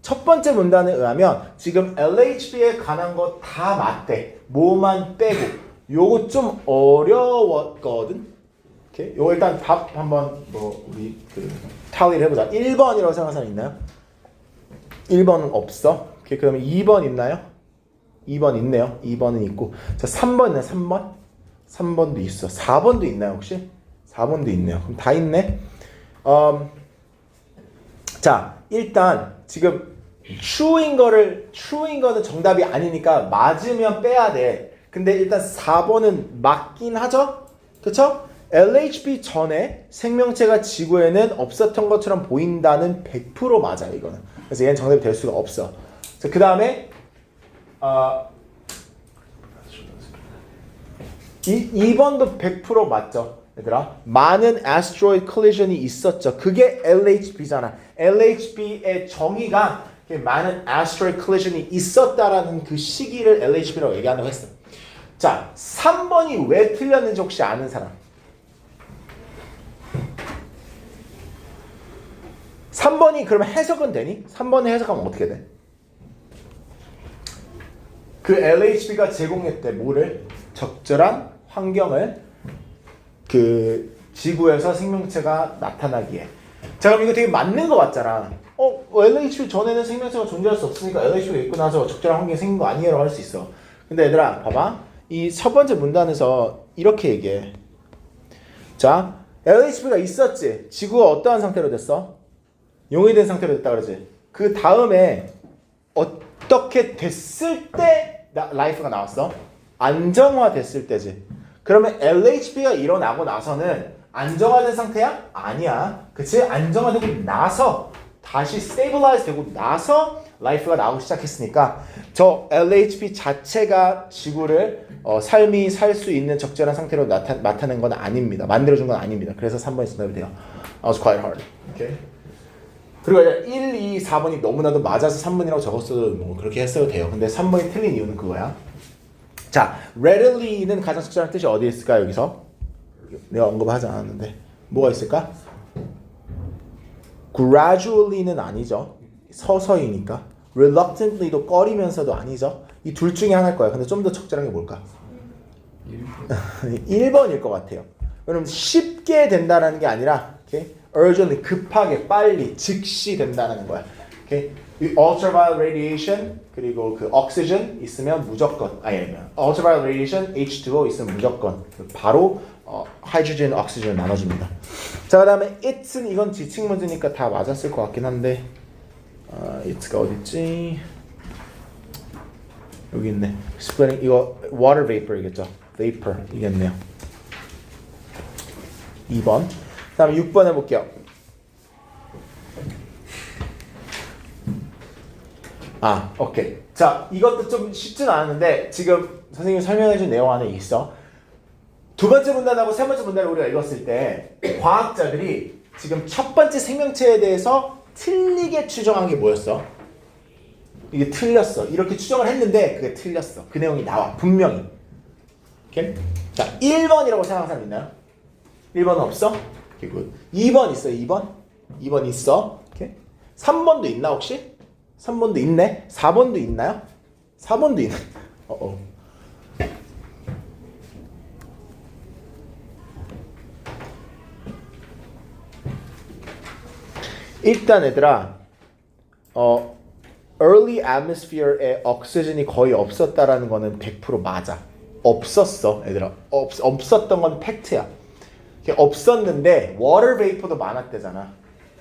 첫 번째 문단에 의하면 지금 LHB에 관한 거 다 맞대. 뭐만 빼고. 요거 좀 어려웠거든. 오케이? 요거 일단 답 한번 우리 탈리를 해보자. 1번이라고 생각하는 사람 있나요? 1번은 없어. 오케이, 그러면 2번 있나요? 2번 있네요. 2번은 있고. 자, 3번 있나요? 3번? 3번도 있어. 4번도 있나요 혹시? 4번도 있네요. 그럼 다 있네. 자, 일단 지금 true인 거는 정답이 아니니까 맞으면 빼야 돼. 근데 일단 4번은 맞긴 하죠? 그쵸? LHB 전에 생명체가 지구에는 없었던 것처럼 보인다는 100% 맞아요, 이거는. 그래서 얘는 정답이 될 수가 없어. 자, 그 다음에 2번도 100% 맞죠? 얘들아, 많은 asteroid collision이 있었죠. 그게 LHB잖아. LHB의 정의가 많은 asteroid collision이 있었다라는 그 시기를 LHB라고 얘기한다고 했어. 자, 3번이 왜 틀렸는지 혹시 아는 사람? 3번이 그러면 해석은 되니? 3번에 해석하면 어떻게 돼? 그 LHB가 제공했대 뭐를? 적절한 환경을 그 지구에서 생명체가 나타나기에. 자, 그럼 이거 되게 맞는 거 같잖아. LHB 전에는 생명체가 존재할 수 없으니까 LHB가 있고 나서 적절한 환경이 생긴 거 아니에요? 라고 할 수 있어. 근데 얘들아 봐봐, 이 첫 번째 문단에서 이렇게 얘기해. 자, LHB가 있었지. 지구가 어떠한 상태로 됐어? 용해된 상태로 됐다 그러지. 그 다음에 어떻게 됐을 때 라이프가 나왔어? 안정화됐을 때지. 그러면 LHB가 일어나고 나서는 안정화된 상태야? 아니야. 그치? 안정화되고 나서 다시 스테이블라이즈 되고 나서 라이프가 나오기 시작했으니까 저 LHB 자체가 지구를 삶이 살 수 있는 적절한 상태로 나타낸 건 아닙니다. 만들어준 건 아닙니다. 그래서 3번이 정답이 돼요. I was quite hard. Okay? 그리고 1, 2, 4번이 너무나도 맞아서 3번이라고 적었어도 뭐 그렇게 했어도 돼요. 근데 3번이 틀린 이유는 그거야. 자, readilly는 가장 적절한 뜻이 어디에 있을까 여기서? 내가 언급하지 않았는데 뭐가 있을까? gradually는 아니죠. 서서히니까. reluctantly도 꺼리면서도 아니죠. 이 둘 중에 하나일 거야. 근데 좀 더 적절한 게 뭘까? 1번일 것 같아요. 그럼 쉽게 된다는 게 아니라 okay? urgently, 급하게, 빨리, 즉시 된다는 거야. Okay? ultraviolet radiation 그리고 그 oxygen 있으면 무조건 ultraviolet radiation H2O 있으면 무조건 바로 하이드로젠, 오xygen을 나눠줍니다. 자, 그 다음에 it은 이건 지칭 문제니까 다 맞았을 것 같긴 한데 it가 어딨지? 여기 있네. splitting 이거 water vapor이겠죠? vapor 이겠네요. 2번. 그 다음에 6번 해볼게요. 오케이. 자, 이것도 좀 쉽진 않았는데 지금 선생님이 설명해준 내용 안에 있어. 두 번째 문단하고 세 번째 문단을 우리가 읽었을 때 과학자들이 지금 첫 번째 생명체에 대해서 틀리게 추정한 게 뭐였어? 이게 틀렸어. 이렇게 추정을 했는데 그게 틀렸어. 그 내용이 나와. 분명히. 오케이? 자, 1번이라고 생각하는 사람 있나요? 1번은 없어? 오케이, 굿. 2번 있어요? 2번? 2번 있어. 오케이? 3번도 있나 혹시? 3번도 있네? 4번도 있나요? 4번도 있네. 일단 얘들아 early atmosphere에 옥시전이 거의 없었다라는 거는 100% 맞아. 없었어 얘들아. 없었던 건 팩트야. 없었는데 water vapor도 많았대잖아.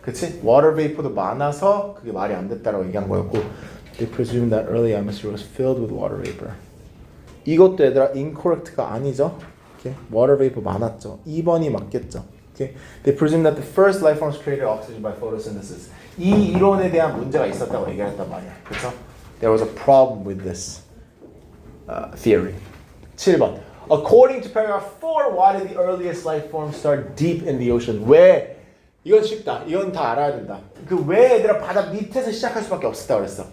그치? water vapor도 많아서 그게 말이 안 됐다라고 얘기한 거였고 they presume that early atmosphere was filled with water vapor. 이것도 얘들아 incorrect가 아니죠. okay? water vapor 많았죠. 2번이 맞겠죠. okay? They presume that the first life forms created oxygen by photosynthesis. 이 이론에 대한 문제가 있었다고 얘기했단 말이야. 그렇죠? There was a problem with this theory. 7번. According to paragraph 4, why did the earliest life forms start deep in the ocean? 왜? 이건 쉽다. 이건 다 알아야 된다. 그 왜 얘들아 바다 밑에서 시작할 수밖에 없었다 그랬어.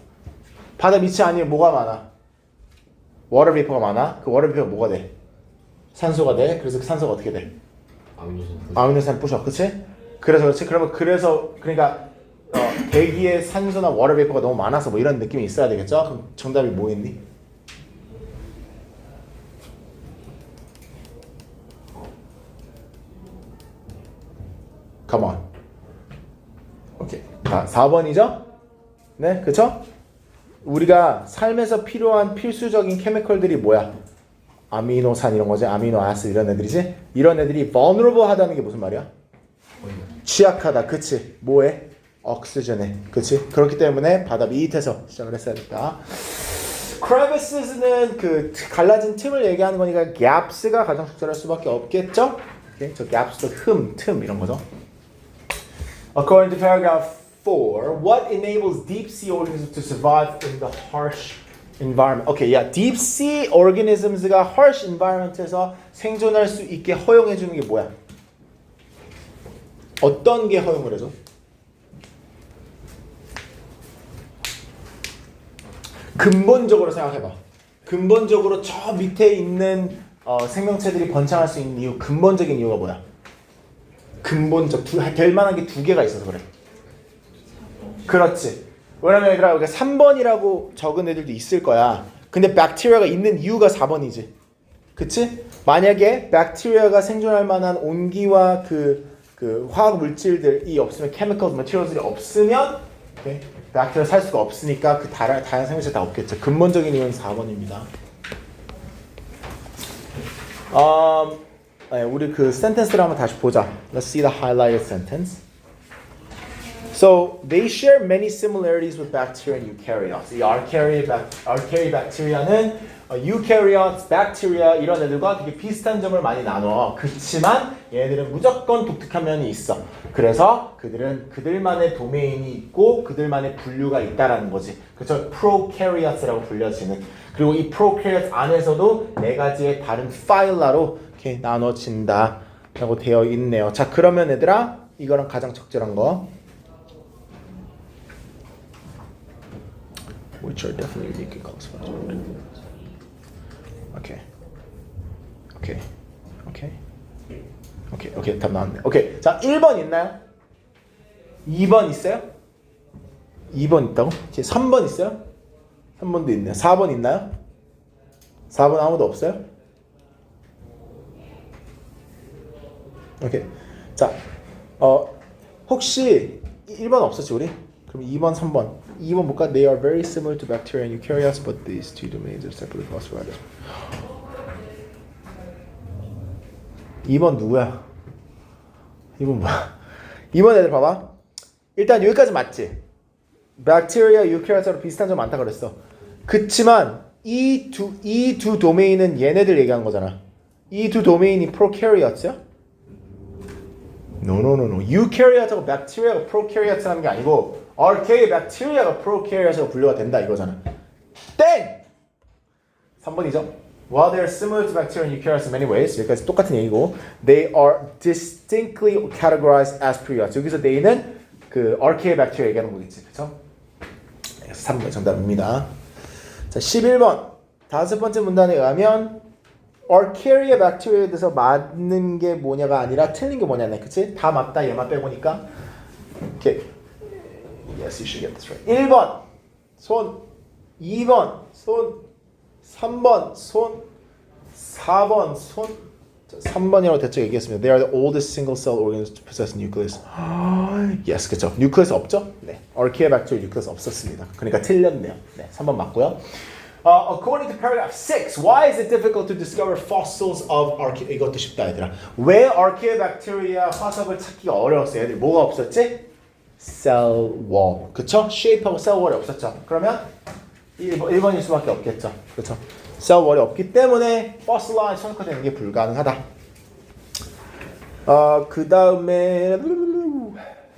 바다 밑이 아니면 뭐가 많아? water vapor가 많아. 그 water vapor 뭐가 돼? 산소가 돼. 그래서 그 산소가 어떻게 돼? 아미노산 부셔. 그치? 그래서 그렇지. 그러니까 대기에 산소나 water vapor가 너무 많아서 뭐 이런 느낌이 있어야 되겠죠? 그럼 정답이 뭐였니? Come on. 오케이. 자, 4번이죠? 네, 그쵸? 우리가 삶에서 필요한 필수적인 케미컬들이 뭐야? 아미노산 이런 거지? 아미노 아시드 이런 애들이지? 이런 애들이 vulnerable 하다는 게 무슨 말이야? 취약하다. 그치? 뭐에? 옥시전에. 그치? 그렇기 때문에 바다 밑에서 시작을 했어야 됐다. crevices는 그 갈라진 틈을 얘기하는 거니까 gaps가 가장 적절할 수밖에 없겠죠? 오케이? 저 gaps도 틈 이런 거죠. According to paragraph 4. What enables deep sea organisms to survive in the harsh environment? Okay, yeah. Deep sea organisms가 harsh environment에서 생존할 수 있게 허용해 주는 게 뭐야? 어떤 게 허용을 해줘? 근본적으로 생각해봐. 근본적으로 저 밑에 있는 생명체들이 번창할 수 있는 이유, 근본적인 이유가 뭐야? 근본적, 될 만한 게 두 개가 있어서 그래. 그렇지. 왜냐면 얘들아, 우리가 3번이라고 적은 애들도 있을 거야. 근데 박테리아가 있는 이유가 4번이지. 그치? 만약에 박테리아가 생존할 만한 온기와 그 화학 물질들이 없으면, chemical materials들이 없으면, okay? 박테리아 살 수가 없으니까 그 다양한 생명체 다 없겠죠. 근본적인 이유는 4번입니다. 네, 우리 그 sentence를 한번 다시 보자. Let's see the highlighted sentence. So they share many similarities with bacteria and eukaryotes. 이 archaeobacteria는 eukaryotes, bacteria 이런 애들과 되게 비슷한 점을 많이 나눠. 그렇지만 얘네들은 무조건 독특한 면이 있어. 그래서 그들은 그들만의 도메인이 있고 그들만의 분류가 있다라는 거지. 그래서 prokaryots라고 불려지는. 그리고 이 prokaryotes 안에서도 네 가지의 다른 파일라로 이렇게 나눠진다라고 되어 있네요. 자, 그러면 얘들아, 이거랑 가장 적절한 거. Which are definitely unique and classified. 오케이. 답 나왔네. 오케이. 자, 1번 있나요? 2번 있어요? 2번 있다고? 오케이. 3번 있어요? 3번도 있네요. 4번 있나요? 4번 아무도 없어요? 오케이. 자, 혹시 1번 없었지 우리? 그럼 2번, 3번. 2번 볼까? They are very similar to bacteria and eukaryotes, but these two domains are separately classified. 2번 누구야? 2번 뭐야? 2번 애들 봐봐. 일단 여기까지 맞지? bacteria, eukaryots랑 비슷한 점 많다 그랬어. 그치만 이 두 도메인은 얘네들 얘기한 거잖아. 이 두 도메인이 prokaryots야? No. eukaryots하고 bacteria가 prokaryots라는 게 아니고 archaeobacteria가 prokaryots하고 분류가 된다 이거잖아. 땡! 3번이죠. While they are similar to bacteria and eukaryotes in many ways, 여기까지 똑같은 얘기고, they are distinctly categorized as prokaryotes. 여기서 they는 그 archaeobacteria 얘기하는 거겠지, 그렇죠? 3번 정답입니다. 자, 11번 다섯 번째 문단에 의하면 archaeobacteria에 대해서 맞는 게 뭐냐가 아니라 틀린 게 뭐냐네, 그치? 다 맞다 얘만 빼보니까. 오케이. Yes, you should get this right. 1번 손, 2번 손, 3번 손, 4번 손. 3번이라고 대충 얘기했습니다. They are the oldest single-cell organisms to possess nucleus. Yes, 그렇죠. 뉴클레스 없죠? 네. archaeobacteria 뉴클레스 없었습니다. 그러니까 틀렸네요. 네, 3번 맞고요. According to paragraph 6, why is it difficult to discover fossils of archaea? 이것도 쉽다 얘들아. 왜 archaeobacteria 화석을 찾기가 어려웠어요? 얘들 뭐가 없었지? cell wall. 그쵸? shape하고 cell wall이 없었죠. 그러면 1번일 수밖에 없겠죠. 그쵸? cell wall이 없기 때문에 fossilized 선택되는 게 불가능하다. 그 다음에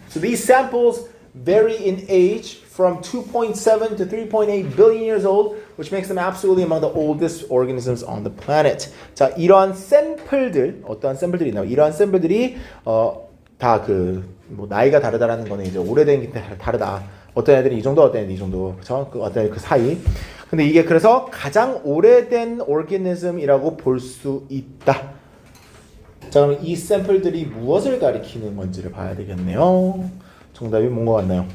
So these samples vary in age from 2.7 to 3.8 billion years old, which makes them absolutely among the oldest organisms on the planet. 자, 이러한 샘플들, 어떠한 샘플들이 있나요? 이러한 샘플들이 다 뭐 나이가 다르다라는 거는 이제 오래된 게 다르다. 어떤 애들이 이 정도, 어떤 애들이 이 정도, 그렇죠? 어떤 애들 그 사이. 근데 이게 그래서 가장 오래된 오르기니즘이라고 볼 수 있다. 자, 그럼 이 샘플들이 무엇을 가리키는 건지를 봐야 되겠네요. 정답이 뭔 것 같나요?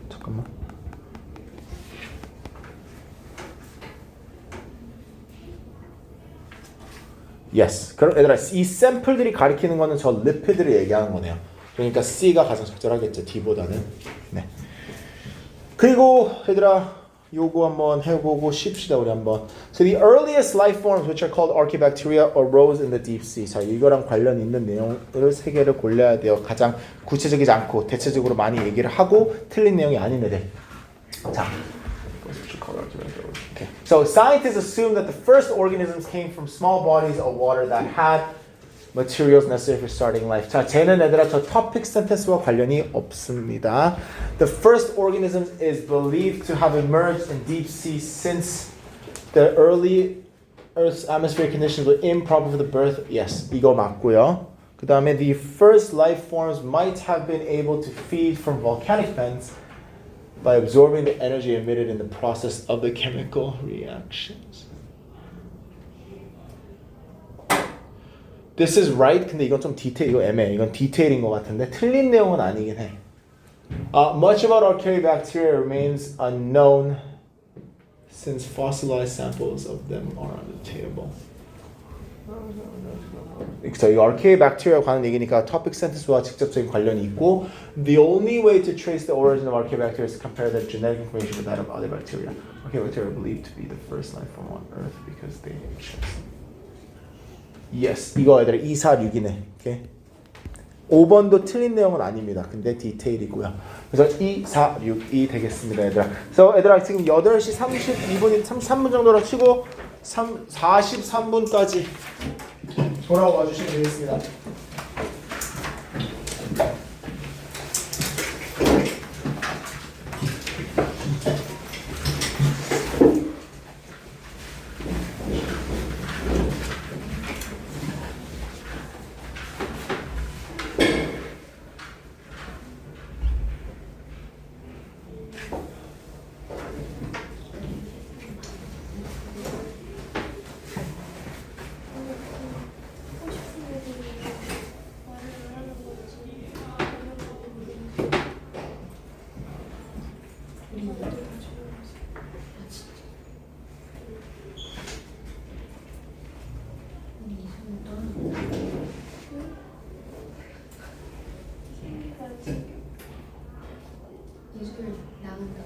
잠깐만. Yes. 그럼 얘들아, 이 샘플들이 가리키는 거는 저 리피드를 얘기하는 거네요. 그러니까 C가 가장 적절하겠죠. D보다는. 네. 그리고 얘들아, 요거 한번 해보고 쉽시다 우리 한번. So the earliest life forms which are called archaebacteria arose in the deep sea. 자 이거랑 관련 있는 내용을 세 개를 골라야 돼요. 가장 구체적이지 않고 대체적으로 많이 얘기를 하고 틀린 내용이 아닌 애들. 자. Okay. So scientists assume that the first organisms came from small bodies of water that had materials necessary for starting life. 자, 쟤는 얘들아 저 topic sentence와 관련이 없습니다. The first organism is believed to have emerged in deep sea since the early Earth's atmospheric conditions were improper for the birth. Yes, 이거 맞고요. 그 다음에 the first life forms might have been able to feed from volcanic vents by absorbing the energy emitted in the process of the chemical reactions. This is right. 근데 이건 좀 이거 애매해. 이건 디테일인 것 같은데 틀린 내용은 아니긴 해. Much about archaeobacteria remains unknown since fossilized samples of them are on the table. 그래서 이 archaeobacteria에 관한 얘기니까 topic sentence와 직접적인 관련이 있고 the only way to trace the origin of archaeobacteria is to compare their genetic information with that of other bacteria. Archaeobacteria are believed to be the first life form on Earth because they exist. Yes, 이거 얘들아 2, 4, 6이네. 오케이. 5번도 틀린 내용은 아닙니다. 근데 디테일이고요. 그래서 2, 4, 6이 되겠습니다, 얘들아. 그래서 얘들아 지금 8시 32분, 33분 정도로 치고 43분까지 돌아와 주시면 되겠습니다. 예술 나간다.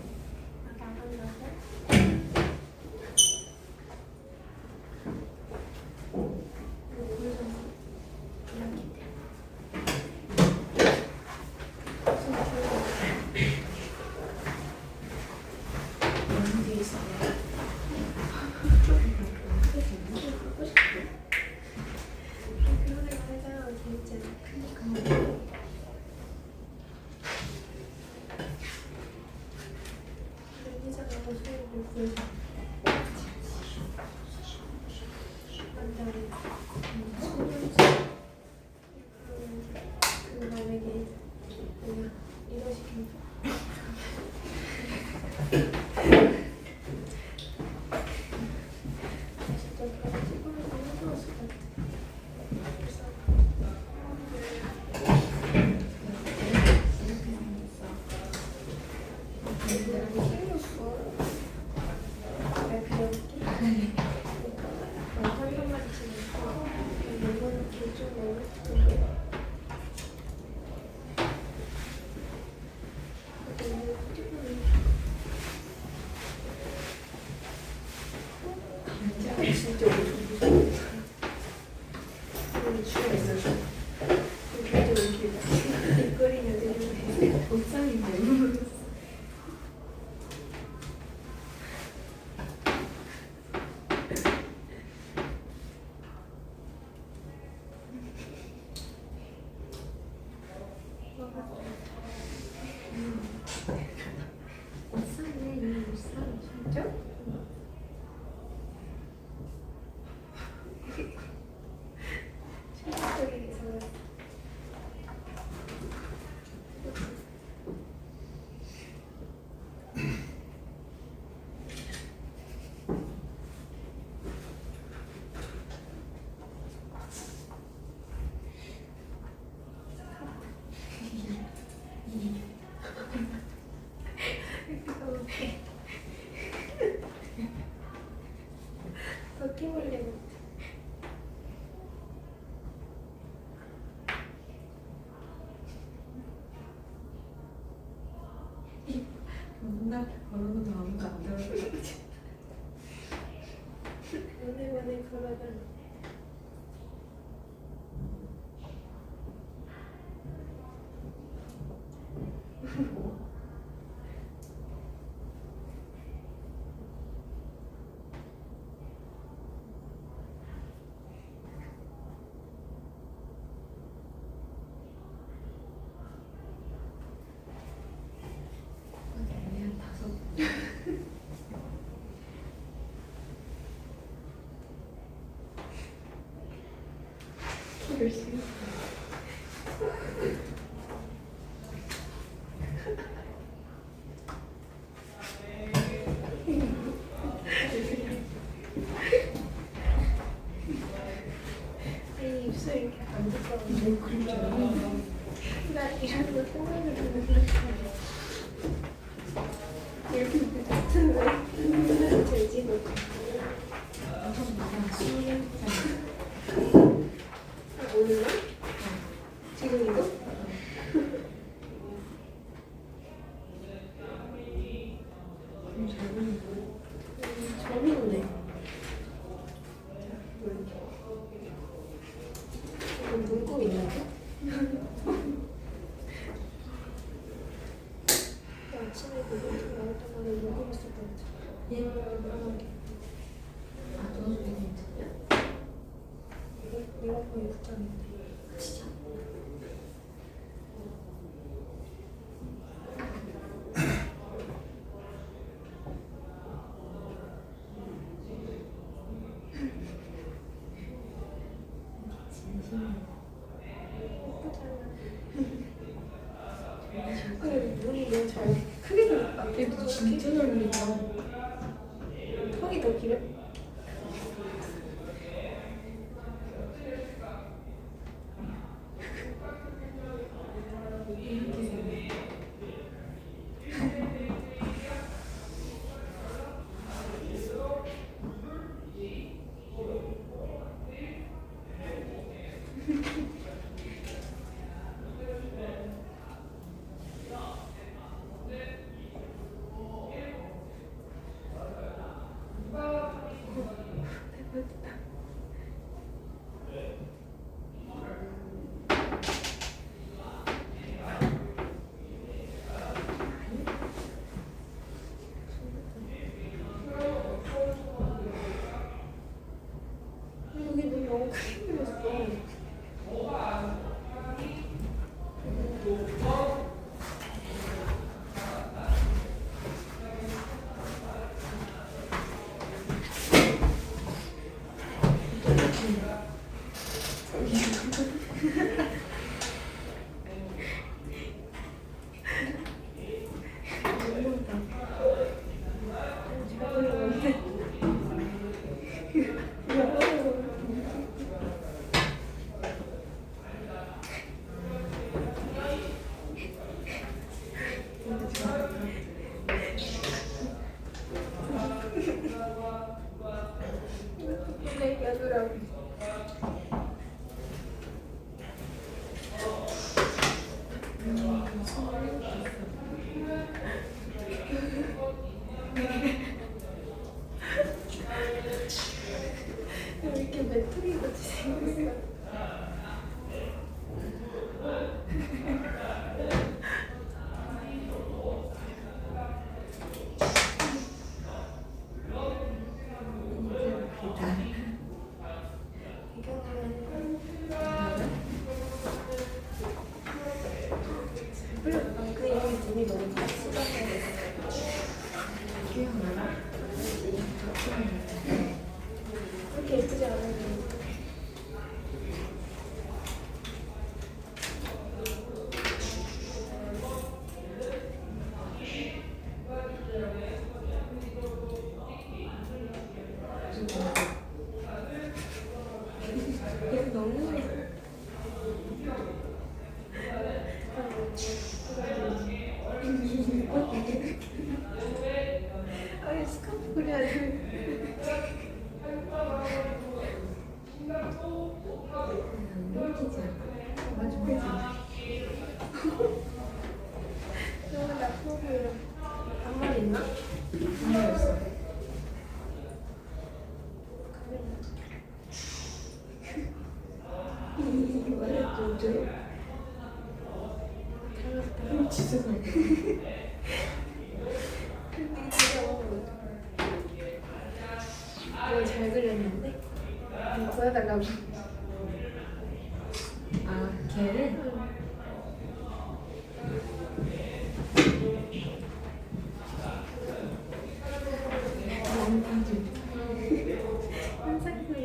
맨날 걸어도 아무도 안 들어줘. 열심히. 이 입술 이렇게 안 두꺼운데 그런 줄 알아. 나 이런 거 생각을 했는데 이렇게 같은 왜 돼지고 몰라? 지금 이거? 재밌네. 이건 물고 있는데? 아침에 그거 나올 때마다 물고 있을 것 같아. 얘 아, 너도 되게 괜찮냐? 내가 보기엔 국장인데. 진짜? 근데 눈이 너무 잘 크게 들었다. 얘도 진짜 잘 어울린다. 턱이 더 길어? 여기 눈 너무 크게 그렸어. 네, 여드라고. 왜 이렇게 메뚜기 같이 생겼어? 그 이름이 눈이 너무 같이 기억나? 그렇게 예쁘지 않은데. 얘 너무 아니 스카프 그려야 돼. 웃기지 않아? 맞아, 맞아. 너무 나쁘고 보여. 반말 있나? 정말였어. 말해줘 좀. 진짜 잘 잘 그렸는데? 보여달라고. 아, 걔를? 너무 봐줘. 항상 그래.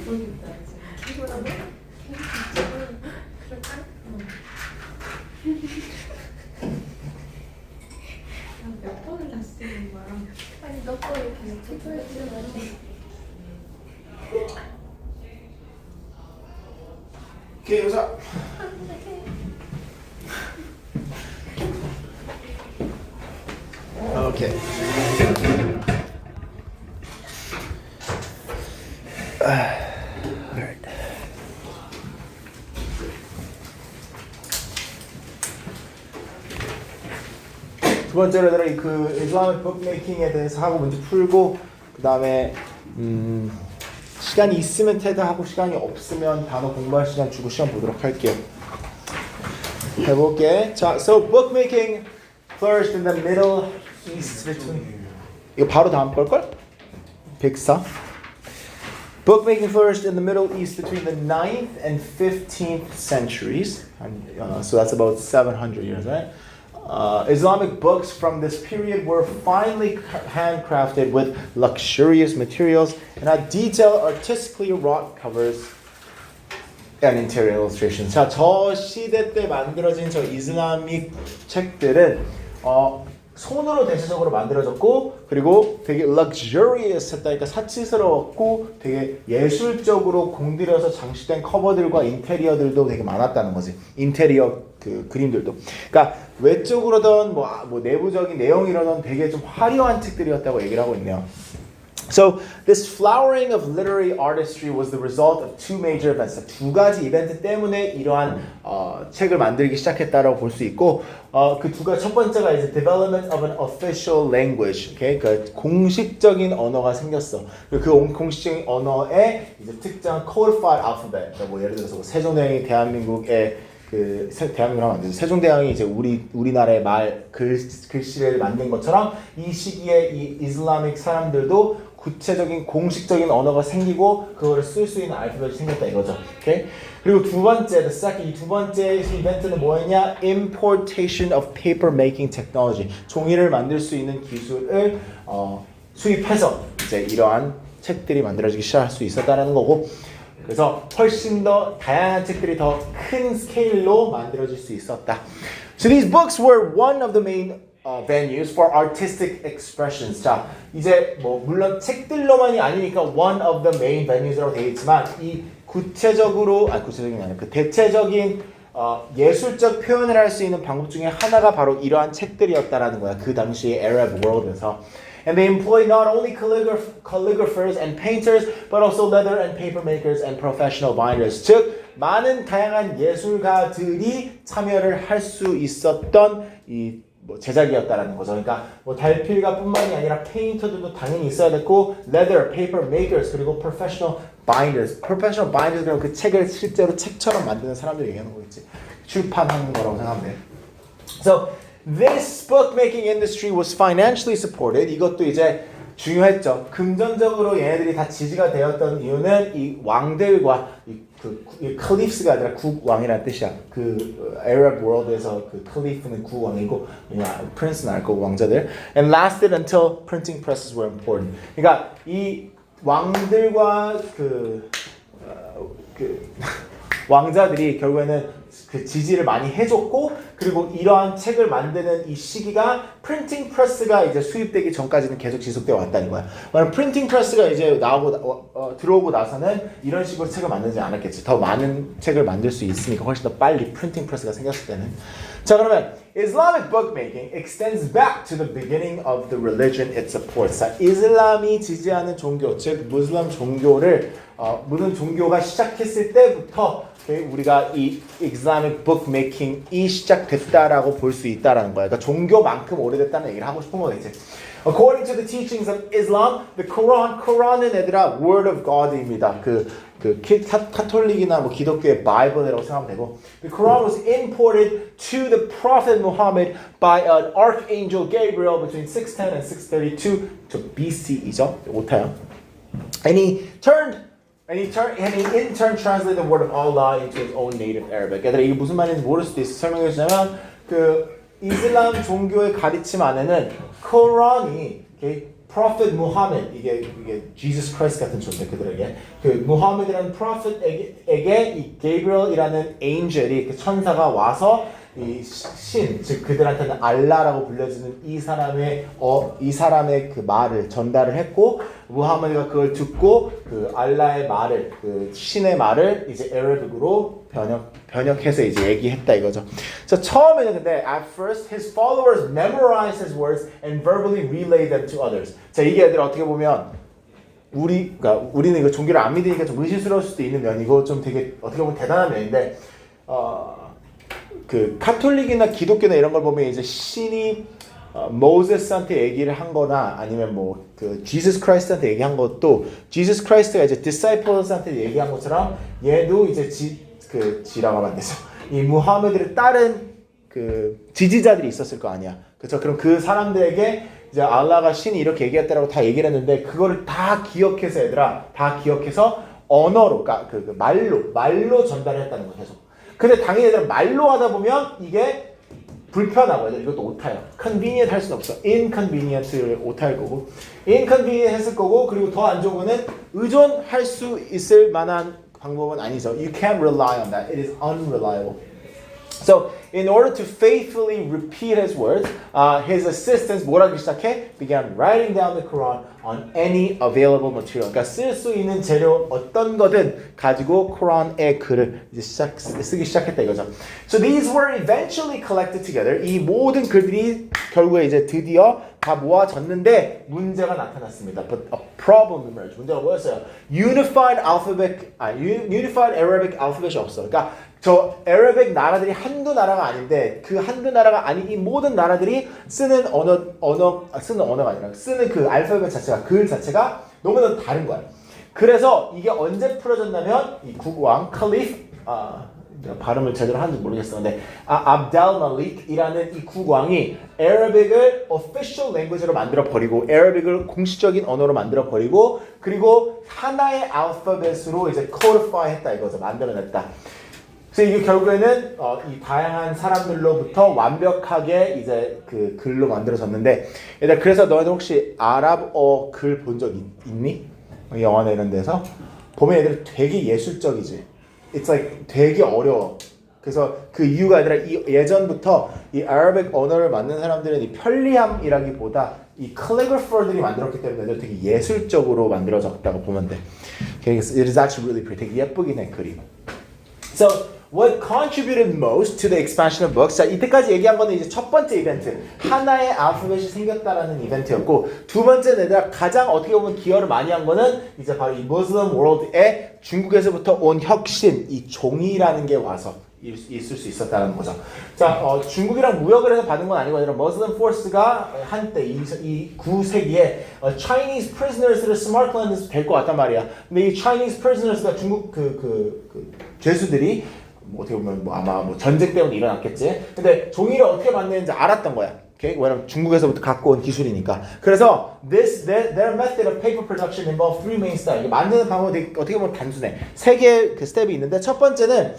모르겠다 지금. 뭐라고? 그럴까? 몇 번을 다 쓰는 거야? 아니 너거 이렇게 책을 쓰면 오케이 여자. 오케이. 두 번째로 얘들아 그 이슬람의 북메이킹에 대해서 하고 문제 풀고 그 다음에 시간이 있으면 테드 하고 시간이 없으면 단어 공부할 시간 주고 시간 보도록 할게요. 해볼게. 자, so bookmaking flourished in the Middle East between 이거 바로 다음 걸걸? 104. Bookmaking flourished in the Middle East between the 9th and 15th centuries. So that's about 700 years, right? Islamic books from this period were finely handcrafted with luxurious materials and had detailed, artistically wrought covers and interior illustrations. 자, 저 시대 때 만들어진 저 이슬람식 책들은 손으로 대체적으로 만들어졌고 그리고 되게 luxurious했다. 그러니까 사치스러웠고 되게 예술적으로 공들여서 장식된 커버들과 인테리어들도 되게 많았다는 거지. 인테리어 그 그림들도. 그러니까 외적으로든 뭐 내부적인 내용이라든 되게 좀 화려한 책들이었다고 얘기를 하고 있네요. So this flowering of literary artistry was the result of two major events. 두 가지 이벤트 때문에 이러한 책을 만들기 시작했다라고 볼 수 있고 그 두 가지 첫 번째가 이제 development of an official language. Okay? 그 공식적인 언어가 생겼어. 그 공식적인 언어에 이제 특정 codified alphabet. 그러니까 뭐 예를 들어서 뭐 세종대왕이 대한민국의 대한민국 하면 안 되죠. 세종대왕이 이제 우리나라의 글씨를 만든 것처럼 이 시기에 이 이슬람식 사람들도 구체적인 공식적인 언어가 생기고 그거를 쓸 수 있는 알파벳이 생겼다 이거죠. 오케이? 그리고 두 번째, 이 두 번째 이벤트는 뭐였냐? Importation of paper making technology. 종이를 만들 수 있는 기술을 수입해서 이제 이러한 책들이 만들어지기 시작할 수 있었다는 거고. 그래서 훨씬 더 다양한 책들이 더 큰 스케일로 만들어질 수 있었다. So these books were one of the main venues for artistic expressions. 자, 이제 뭐 물론 책들로만이 아니니까 one of the main venues라고 되어 있지만 이 구체적인 아니라 그 대체적인 예술적 표현을 할 수 있는 방법 중에 하나가 바로 이러한 책들이었다라는 거야. 그 당시의 Arab world에서. And they employed not only calligraphers and painters, but also leather and paper makers and professional binders. 즉, 많은 다양한 예술가들이 참여를 할 수 있었던 이 제작이었다라는 거죠. 그러니까 뭐 달필가뿐만이 아니라 페인터들도 당연히 있어야 됐고, leather, paper makers 그리고 professional binders. professional binders 그러면 그 책을 실제로 책처럼 만드는 사람들이 얘기하는 거겠지. 출판하는 거라고 생각하면 돼. So this bookmaking industry was financially supported. 이것도 이제 중요했죠. 금전적으로 얘네들이 다 지지가 되었던 이유는 이 왕들과 이 칼리프스가 아니라 국왕이라는 뜻이야. 그 Arab world에서 그 칼리프는 국왕이고 prince는 알 거고 왕자들. And lasted until printing presses were important. 그러니까 이 왕들과 그 왕자들이 결국에는 그 지지를 많이 해줬고 그리고 이러한 책을 만드는 이 시기가 프린팅 프레스가 이제 수입되기 전까지는 계속 지속되어 왔다는 거야. 왜냐면 프린팅 프레스가 이제 들어오고 나서는 이런 식으로 책을 만들지 않았겠지. 더 많은 책을 만들 수 있으니까 훨씬 더 빨리 프린팅 프레스가 생겼을 때는. 자, 그러면 Islamic bookmaking extends back to the beginning of the religion it supports. 자, 이슬람이 지지하는 종교, 즉 무슬람 종교를 모든 종교가 시작했을 때부터 우리가 이 Islamic bookmaking이 시작됐다라고 볼 수 있다라는 거야. 그러니까 종교만큼 오래됐다는 얘기를 하고 싶은 거겠지. According to the teachings of Islam, the Quran은 얘들아 word of God입니다. 카톨릭이나 뭐 기독교의 바이블이라고 생각하면 되고, the Quran was imported to the Prophet Muhammad by an archangel Gabriel between 610 and 632 저 BC이죠. 오타요. And he in turn translated the word of Allah into his own native Arabic. 얘들아 이게 무슨 말인지 모를 수도 있어. 설명해 주자면 그 이슬람 종교의 가르침 안에는 코란이 Prophet Muhammad 이게 Jesus Christ 같은 존재 그들에게 그 Muhammad이라는 prophet에게 이 Gabriel이라는 angel이 그 천사가 와서 이 신, 즉 그들한테는 알라라고 불려지는 이 사람의 그 말을 전달을 했고 무하마드가 그걸 듣고 그 알라의 말을 그 신의 말을 이제 아라빅으로 번역해서 이제 얘기했다 이거죠. 그래서 처음에는 근데 at first his followers memorized his words and verbally relayed them to others. 자 이게 애들 어떻게 보면 그러니까 우리는 이거 종교를 안 믿으니까 좀 의심스러울 수도 있는 면이고 좀 되게 어떻게 보면 대단한 면인데 그 카톨릭이나 기독교나 이런 걸 보면 이제 신이 모세스한테 얘기를 한 거나 아니면 뭐 그 지저스 크라이스트한테 얘기한 것도 지저스 크라이스트가 이제 디사이플스한테 얘기한 것처럼 얘도 이제 지라고 하면 안 되죠. 이 무하메드를 따른 그 지지자들이 있었을 거 아니야. 그렇죠? 그럼 그 사람들에게 이제 알라가 신이 이렇게 얘기했다라고 다 얘기를 했는데 그거를 다 기억해서 얘들아 다 기억해서 언어로 그러니까 그 말로 전달했다는 거 계속. 근데 당연히 얘들은 말로 하다 보면 이게 불편하고 얘들 이것도 오타야. convenient 할 수는 없어. inconvenient를 오타일 거고 inconvenient 했을 거고 그리고 더 안 좋은 거는 의존할 수 있을 만한 방법은 아니죠. You can't rely on that. It is unreliable. So, in order to faithfully repeat his words, his assistants 뭐라 하기 시작해? Began writing down the Quran on any available material. 그러니까 쓸 수 있는 재료 어떤 거든 가지고 Quran의 글을 이제 쓰기 시작했다 이거죠. So these were eventually collected together. 이 모든 글들이 결국에 이제 드디어 다 모아졌는데 문제가 나타났습니다. But a problem emerged. 문제가 뭐였어요? Unified Arabic alphabet이 없어. 그러니까 저 아라빅 나라들이 한두 나라가 아닌데 그 한두 나라가 아닌 이 모든 나라들이 쓰는 언어가 아니라 쓰는 그 알파벳 자체가 글 자체가 너무나 다른 거야. 그래서 이게 언제 풀어졌냐면 이 국왕 칼리프 발음을 제대로 하는지 모르겠었는데 압달 말릭이라는 이 국왕이 아라빅을 official language로 만들어 버리고 아라빅을 공식적인 언어로 만들어 버리고 그리고 하나의 알파벳으로 이제 codify 했다 이거죠. 만들어냈다. 그래서 이게 결국에는 이 다양한 사람들로부터 완벽하게 이제 그 글로 만들어졌는데 일단 그래서 너희들 혹시 아랍어 글 본 적 있니? 영화나 이런 데서 보면 애들 되게 예술적이지. It's like 되게 어려워. 그래서 그 이유가 아니라 이 예전부터 이 아라빅 언어를 만든 사람들은 이 편리함이라기보다 이 calligrapher들이 만들었기 때문에 애들 되게 예술적으로 만들어졌다고 보면 돼. It is actually really pretty. 되게 예쁘긴 해 글이. So what contributed most to the expansion of books? 자, 이때까지 얘기한 거는 이제 첫 번째 이벤트. 하나의 알파벳이 생겼다라는 이벤트였고, 두 번째는 얘들아 가장 어떻게 보면 기여를 많이 한 거는 이제 바로 이 무슬림 월드에 중국에서부터 온 혁신, 이 종이라는 게 와서 있을 수 있었다는 거죠. 자, 중국이랑 무역을 해서 받은 건 아니고 아니라 무슬림 포스가 한때 이 9세기에 Chinese prisoners를 스마트랜드에서 데리고 왔단 말이야. 근데 이 Chinese prisoners가 중국 그 죄수들이 뭐 어떻게 보면 뭐 아마 뭐 전쟁 때문에 일어났겠지. 근데 종이를 어떻게 만드는지 알았던 거야. Okay? 왜냐면 중국에서부터 갖고 온 기술이니까. 그래서 their method of paper production involved three main styles. 만드는 방법이 되게, 어떻게 보면 단순해. 세 개의 그 스텝이 있는데 첫 번째는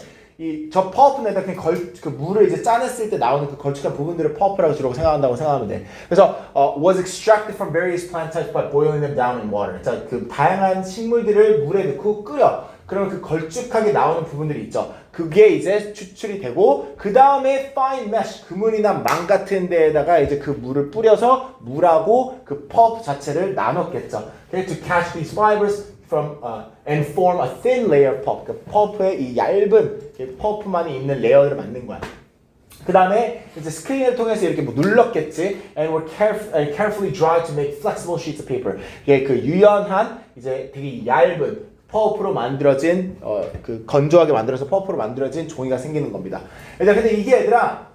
저 펄프에다 그 물을 이제 짜냈을 때 나오는 그 걸쭉한 부분들을 펄프라고 주로 생각하면 돼. 그래서 was extracted from various plant types by boiling them down in water. 자, 그 다양한 식물들을 물에 넣고 끓여. 그러면 그 걸쭉하게 나오는 부분들이 있죠. 그게 이제 추출이 되고 그 다음에 fine mesh 그물이나 망 같은 데에다가 이제 그 물을 뿌려서 물하고 그 펄프 자체를 나눴겠죠. Okay? To catch these fibers from and form a thin layer of pulp. 그 펄프의 이 얇은 펄프만이 있는 레이어를 만든 거야. 그 다음에 이제 스크린을 통해서 이렇게 뭐 눌렀겠지. And were carefully dried to make flexible sheets of paper. 이게 그 유연한 이제 되게 얇은 펄프로 만들어진 그 건조하게 만들어서 펄프로 만들어진 종이가 생기는 겁니다. 근데 이게 얘들아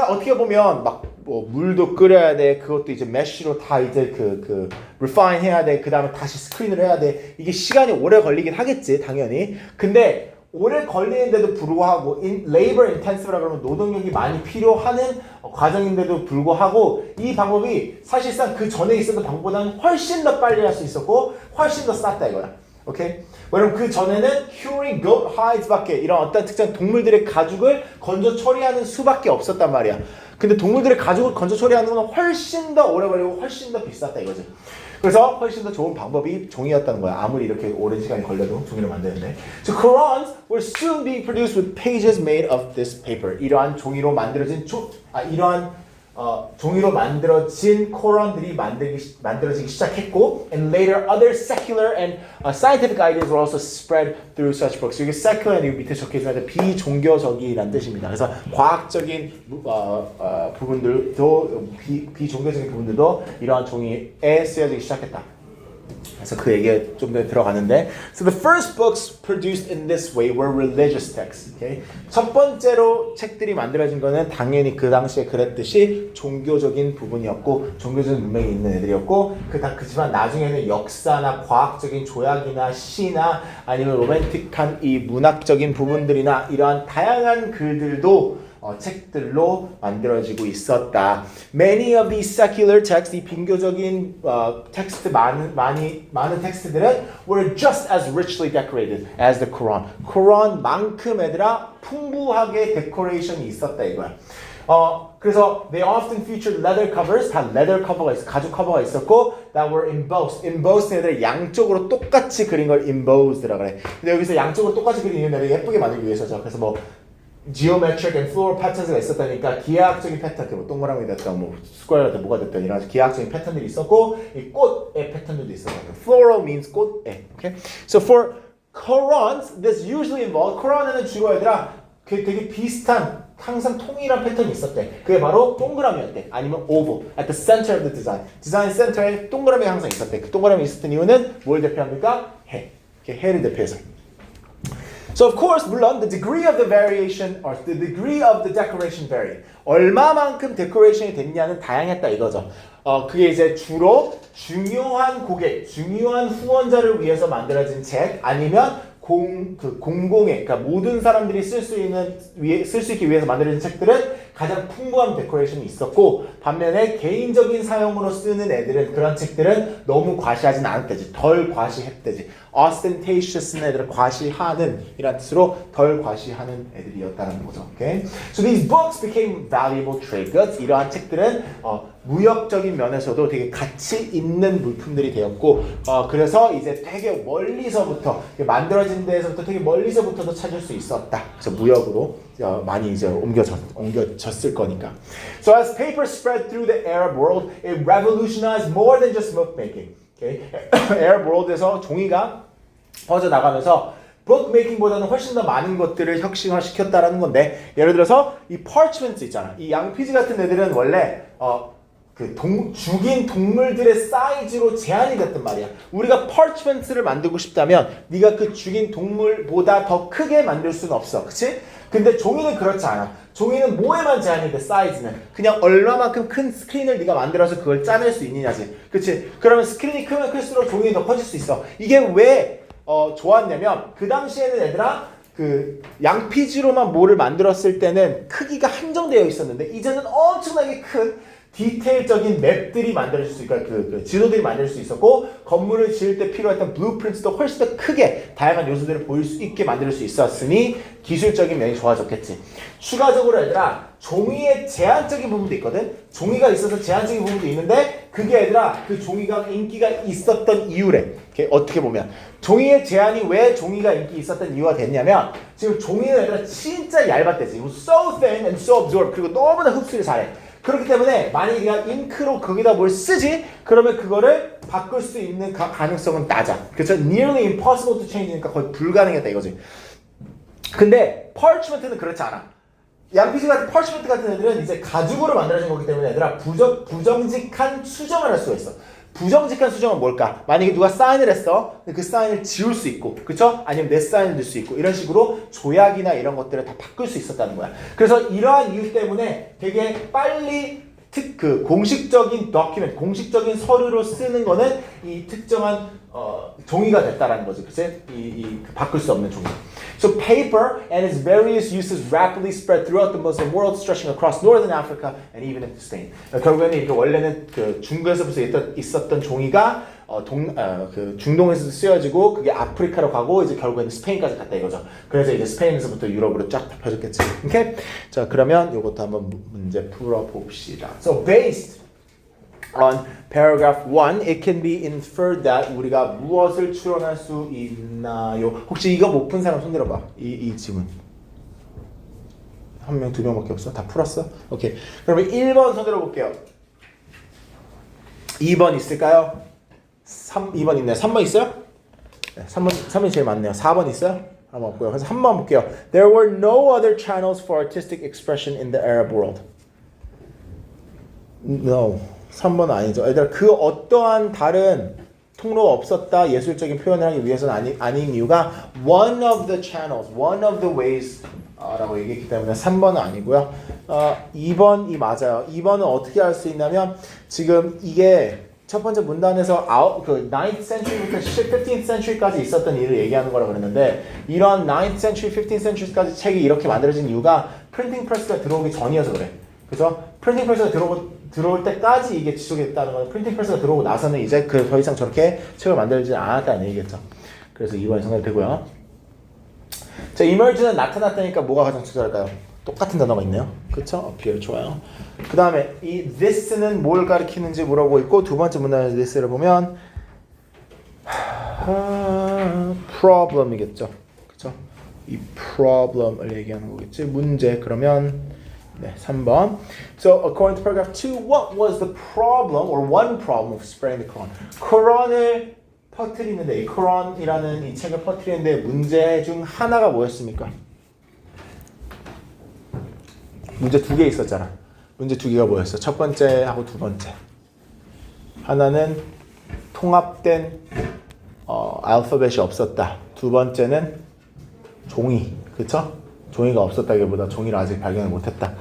어떻게 보면 막 뭐 물도 끓여야 돼. 그것도 이제 메쉬로 다 이제 그 refine 해야 돼. 그 다음에 다시 스크린을 해야 돼. 이게 시간이 오래 걸리긴 하겠지 당연히. 근데 오래 걸리는데도 불구하고 labor intensive라 그러면 노동력이 많이 필요하는 과정인데도 불구하고 이 방법이 사실상 그 전에 있었던 방법보다는 훨씬 더 빨리 할 수 있었고 훨씬 더 쌌다 이거야. 오케이? 왜냐면 그 전에는 curing goat hides밖에 이런 어떤 특정 동물들의 가죽을 건조 처리하는 수밖에 없었단 말이야. 근데 동물들의 가죽을 건조 처리하는 건 훨씬 더 오래 걸리고 훨씬 더 비쌌다 이거지. 그래서 훨씬 더 좋은 방법이 종이였다는 거야. 아무리 이렇게 오랜 시간이 걸려도 종이를 만드는데. So Qurans were soon being produced with pages made of this paper. 이러한 종이로 만들어진 종이로 만들어진 코란들이 만들어지기 시작했고, and later other secular and scientific ideas were also spread through such books. 이게 secular 여기 밑에 적혀있지만 비종교적이라는 뜻입니다. 그래서 과학적인 부분들도 비종교적인 부분들도 이러한 종이에 쓰여지기 시작했다. 그래서 그 얘기에 좀 더 들어가는데, so the first books produced in this way were religious texts. Okay? 첫 번째로 책들이 만들어진 거는 당연히 그 당시에 그랬듯이 종교적인 부분이었고, 종교적인 문명이 있는 애들이었고, 그렇지만 나중에는 역사나 과학적인 조약이나 시나 아니면 로맨틱한 이 문학적인 부분들이나 이러한 다양한 글들도 책들로 만들어지고 있었다. Many of these secular texts, 이 빈교적인 텍스트 많은 텍스트들은 were just as richly decorated as the Quran. Quran만큼 얘들아 풍부하게 데코레이션이 있었다 이거야. 그래서 they often featured leather covers, 다 leather 커버가 있어, 가죽 커버가 있었고, that were embossed. embossed 애들 양쪽으로 똑같이 그린 걸 embossed라고 그래. 근데 여기서 양쪽으로 똑같이 그린 이유는 애들 예쁘게 만들기 위해서죠. 그래서 뭐 geometric and floral patterns가 있었다니까 기하학적인 패턴, 뭐 동그라미 됐든 뭐 스퀘어가 됐든 뭐가 됐든 이런 기하학적인 패턴들이 있었고, 이 꽃의 패턴들도 있었고. Floral means 꽃에. Okay? So for Qurans, this usually involved, Quran에는 주로 얘들아 되게 비슷한 항상 통일한 패턴이 있었대. 그게 바로 동그라미였대. 아니면 oval, at the center of the design. 디자인 센터에 동그라미가 항상 있었대. 그 동그라미 있었던 이유는 뭘 대표합니까? 해. 해를 대표해서. So of course, 물론 the degree of the variation or the degree of the decoration varied. 얼마만큼 데코레이션이 됐냐는 다양했다 이거죠. 그게 이제 주로 중요한 고객, 중요한 후원자를 위해서 만들어진 책 아니면 공공의, 그러니까 모든 사람들이 쓸 수 있기 위해서 만들어진 책들은 가장 풍부한 데코레이션이 있었고, 반면에 개인적인 사용으로 쓰는 애들은 그런 책들은 너무 과시하진 않았대지. 덜 과시했대지. ostentatious는 애들을 과시하는 이란 뜻으로 덜 과시하는 애들이었다는 거죠. Okay? So these books became valuable trade goods. 이러한 책들은 무역적인 면에서도 되게 가치 있는 물품들이 되었고, 그래서 이제 되게 멀리서부터 만들어진 데에서부터 되게 멀리서부터도 찾을 수 있었다. 그래서 무역으로 많이 이제 옮겨졌을 거니까. So as paper spread through the Arab world, it revolutionized more than just bookmaking. Okay? Arab world에서 종이가 퍼져나가면서 bookmaking보다는 훨씬 더 많은 것들을 혁신화시켰다라는 건데, 예를 들어서 이 parchment 있잖아. 이 양피지 같은 애들은 원래 죽인 동물들의 사이즈로 제한이 됐단 말이야. 우리가 parchment를 만들고 싶다면 네가 그 죽인 동물보다 더 크게 만들 수는 없어. 그치? 근데 종이는 그렇지 않아. 종이는 뭐에만 제한이 돼, 사이즈는. 그냥 얼마만큼 큰 스크린을 네가 만들어서 그걸 짜낼 수 있느냐지. 그치? 그러면 스크린이 크면 클수록 종이는 더 커질 수 있어. 이게 왜 좋았냐면, 그 당시에는 얘들아 그 양피지로만 뭐를 만들었을 때는 크기가 한정되어 있었는데, 이제는 엄청나게 큰 디테일적인 맵들이 만들어질 수 있고, 그 지도들이 만들 수 있었고, 건물을 지을 때 필요했던 블루프린트도 훨씬 더 크게 다양한 요소들을 보일 수 있게 만들 수 있었으니 기술적인 면이 좋아졌겠지. 추가적으로 얘들아 종이의 제한적인 부분도 있거든. 종이가 있어서 제한적인 부분도 있는데, 그게 얘들아 그 종이가 인기가 있었던 이유래. 어떻게 보면 종이의 제한이 왜 종이가 인기 있었던 이유가 됐냐면, 지금 종이는 얘들아 진짜 얇았대지. So thin and so absorbed. 그리고 너무나 흡수를 잘해. 그렇기 때문에 만약에 네가 잉크로 거기다 뭘 쓰지? 그러면 그거를 바꿀 수 있는 가능성은 낮아. 그래서 nearly impossible to change니까 거의 불가능했다 이거지. 근데 parchment는 그렇지 않아. 양피지 같은 parchment 같은 애들은 이제 가죽으로 만들어진 거기 때문에 얘들아 부정직한 수정을 할 수가 있어. 부정직한 수정은 뭘까? 만약에 누가 사인을 했어. 그 사인을 지울 수 있고, 그쵸? 아니면 내 사인을 넣을 수 있고, 이런 식으로 조약이나 이런 것들을 다 바꿀 수 있었다는 거야. 그래서 이러한 이유 때문에 되게 빨리 공식적인 document, 공식적인 서류로 쓰는 거는 이 특정한 종이가 됐다라는 거지. 그치? 바꿀 수 없는 종이. So paper and its various uses rapidly spread throughout the Muslim world, stretching across northern Africa and even into Spain. 결국에는 이렇게 원래는 그 중국에서부터 있었던 종이가 그 중동에서도 쓰여지고 그게 아프리카로 가고 이제 결국에는 스페인까지 갔다 이거죠. 그래서 이제 스페인에서부터 유럽으로 쫙 펴졌겠지. 오케이? 자, 그러면 이것도 한번 문제 풀어 봅시다. So based on paragraph 1, it can be inferred that 우리가 무엇을 추론할 수 있나요? 혹시 이거 못 푼 사람 손 들어봐. 이 지문. 한 명, 두 명밖에 없어? 다 풀었어? 오케이. 그러면 1번 손 들어볼게요. 2번 있을까요? 2번 있네요. 3번 있어요? 네, 3번이 제일 많네요. 4번 있어요? 한번 없고요. 그래서 한번 볼게요. There were no other channels for artistic expression in the Arab world. No. 3번은 아니죠. 얘들아, 그 어떠한 다른 통로가 없었다. 예술적인 표현을 하기 위해서는 아닌 이유가 one of the channels, one of the ways 라고 얘기했기 때문에 3번은 아니고요. 2번이 맞아요. 2번은 어떻게 할 수 있냐면 지금 이게 첫 번째 문단에서 그 9th century부터 15th century까지 있었던 일을 얘기하는 거라고 그랬는데 이런 9th century, 15th century까지 책이 이렇게 만들어진 이유가 프린팅 프레스가 들어오기 전이어서 그래. 그래서 프린팅 프레스가 들어올 때까지 이게 지속했다는 건 프린팅 프레스가 들어오고 나서는 이제 더 이상 저렇게 책을 만들지 않았다는 얘기겠죠. 그래서 2번이 정답이 되고요. 자, emerge는 나타났다니까 뭐가 가장 적절할까요? 똑같은 단어가 있네요. 그쵸? appear 좋아요. 그 다음에 이 this는 뭘 가리키는지 물어보고 있고 두 번째 문단에서 this를 보면 problem이겠죠. 그쵸? 이 problem을 얘기하는 거겠지. 문제. 그러면 네, 3번. So according to paragraph 2, what was the problem or one problem of spreading the Quran? Quran을 퍼뜨리는데 이 Quran이라는 이 책을 퍼뜨리는데 문제 중 하나가 뭐였습니까? 문제 2개 있었잖아. 문제 2개가 뭐였어? 첫 번째하고 두 번째. 하나는 통합된 알파벳이 없었다. 두 번째는 종이. 그쵸? 종이가 없었다기보다 종이를 아직 발견을 못했다.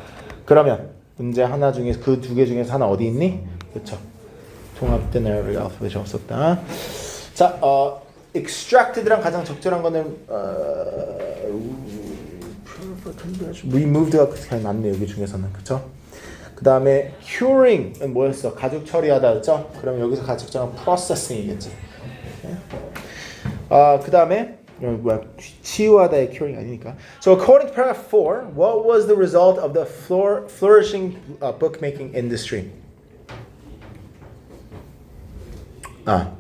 그러면 문제 하나 중에 그 두 개 중에서 하나 어디 있니? 그쵸? 통합된 알파벳이 없었다. 자, extracted랑 가장 적절한 거는 removed가 그냥 낫네 여기 중에서는. 그쵸? 그 다음에 curing은 뭐였어? 가죽 처리하다. 그쵸? 그럼 여기서 가장 적절한 processing이겠지. 그 다음에 뭐야? 치유하다의 curing 아니니까. So according to paragraph 4, what was the result of the flourishing bookmaking industry?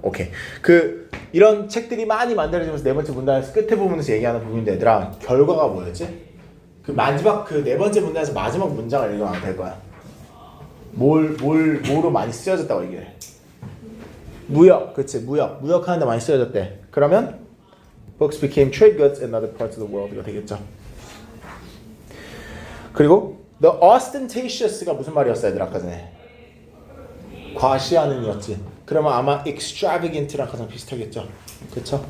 오케이. 이런 책들이 많이 만들어지면서 네 번째 문단에서 끝에 부분에서 얘기하는 부분인데 얘들아, 결과가 뭐였지? 마지막 네 번째 문단에서 마지막 문장을 읽으면 될 거야. 뭐로 많이 쓰여졌다고 얘기해. 무역, 그치? 무역하는데 많이 쓰여졌대. 그러면 books became trade goods in other parts of the world가 되겠죠. 그리고 the ostentatious가 무슨 말이었어, 얘들 아까 전에? 과시하는 이었지. 그러면 아마 extravagant랑 가장 비슷하겠죠. 그쵸?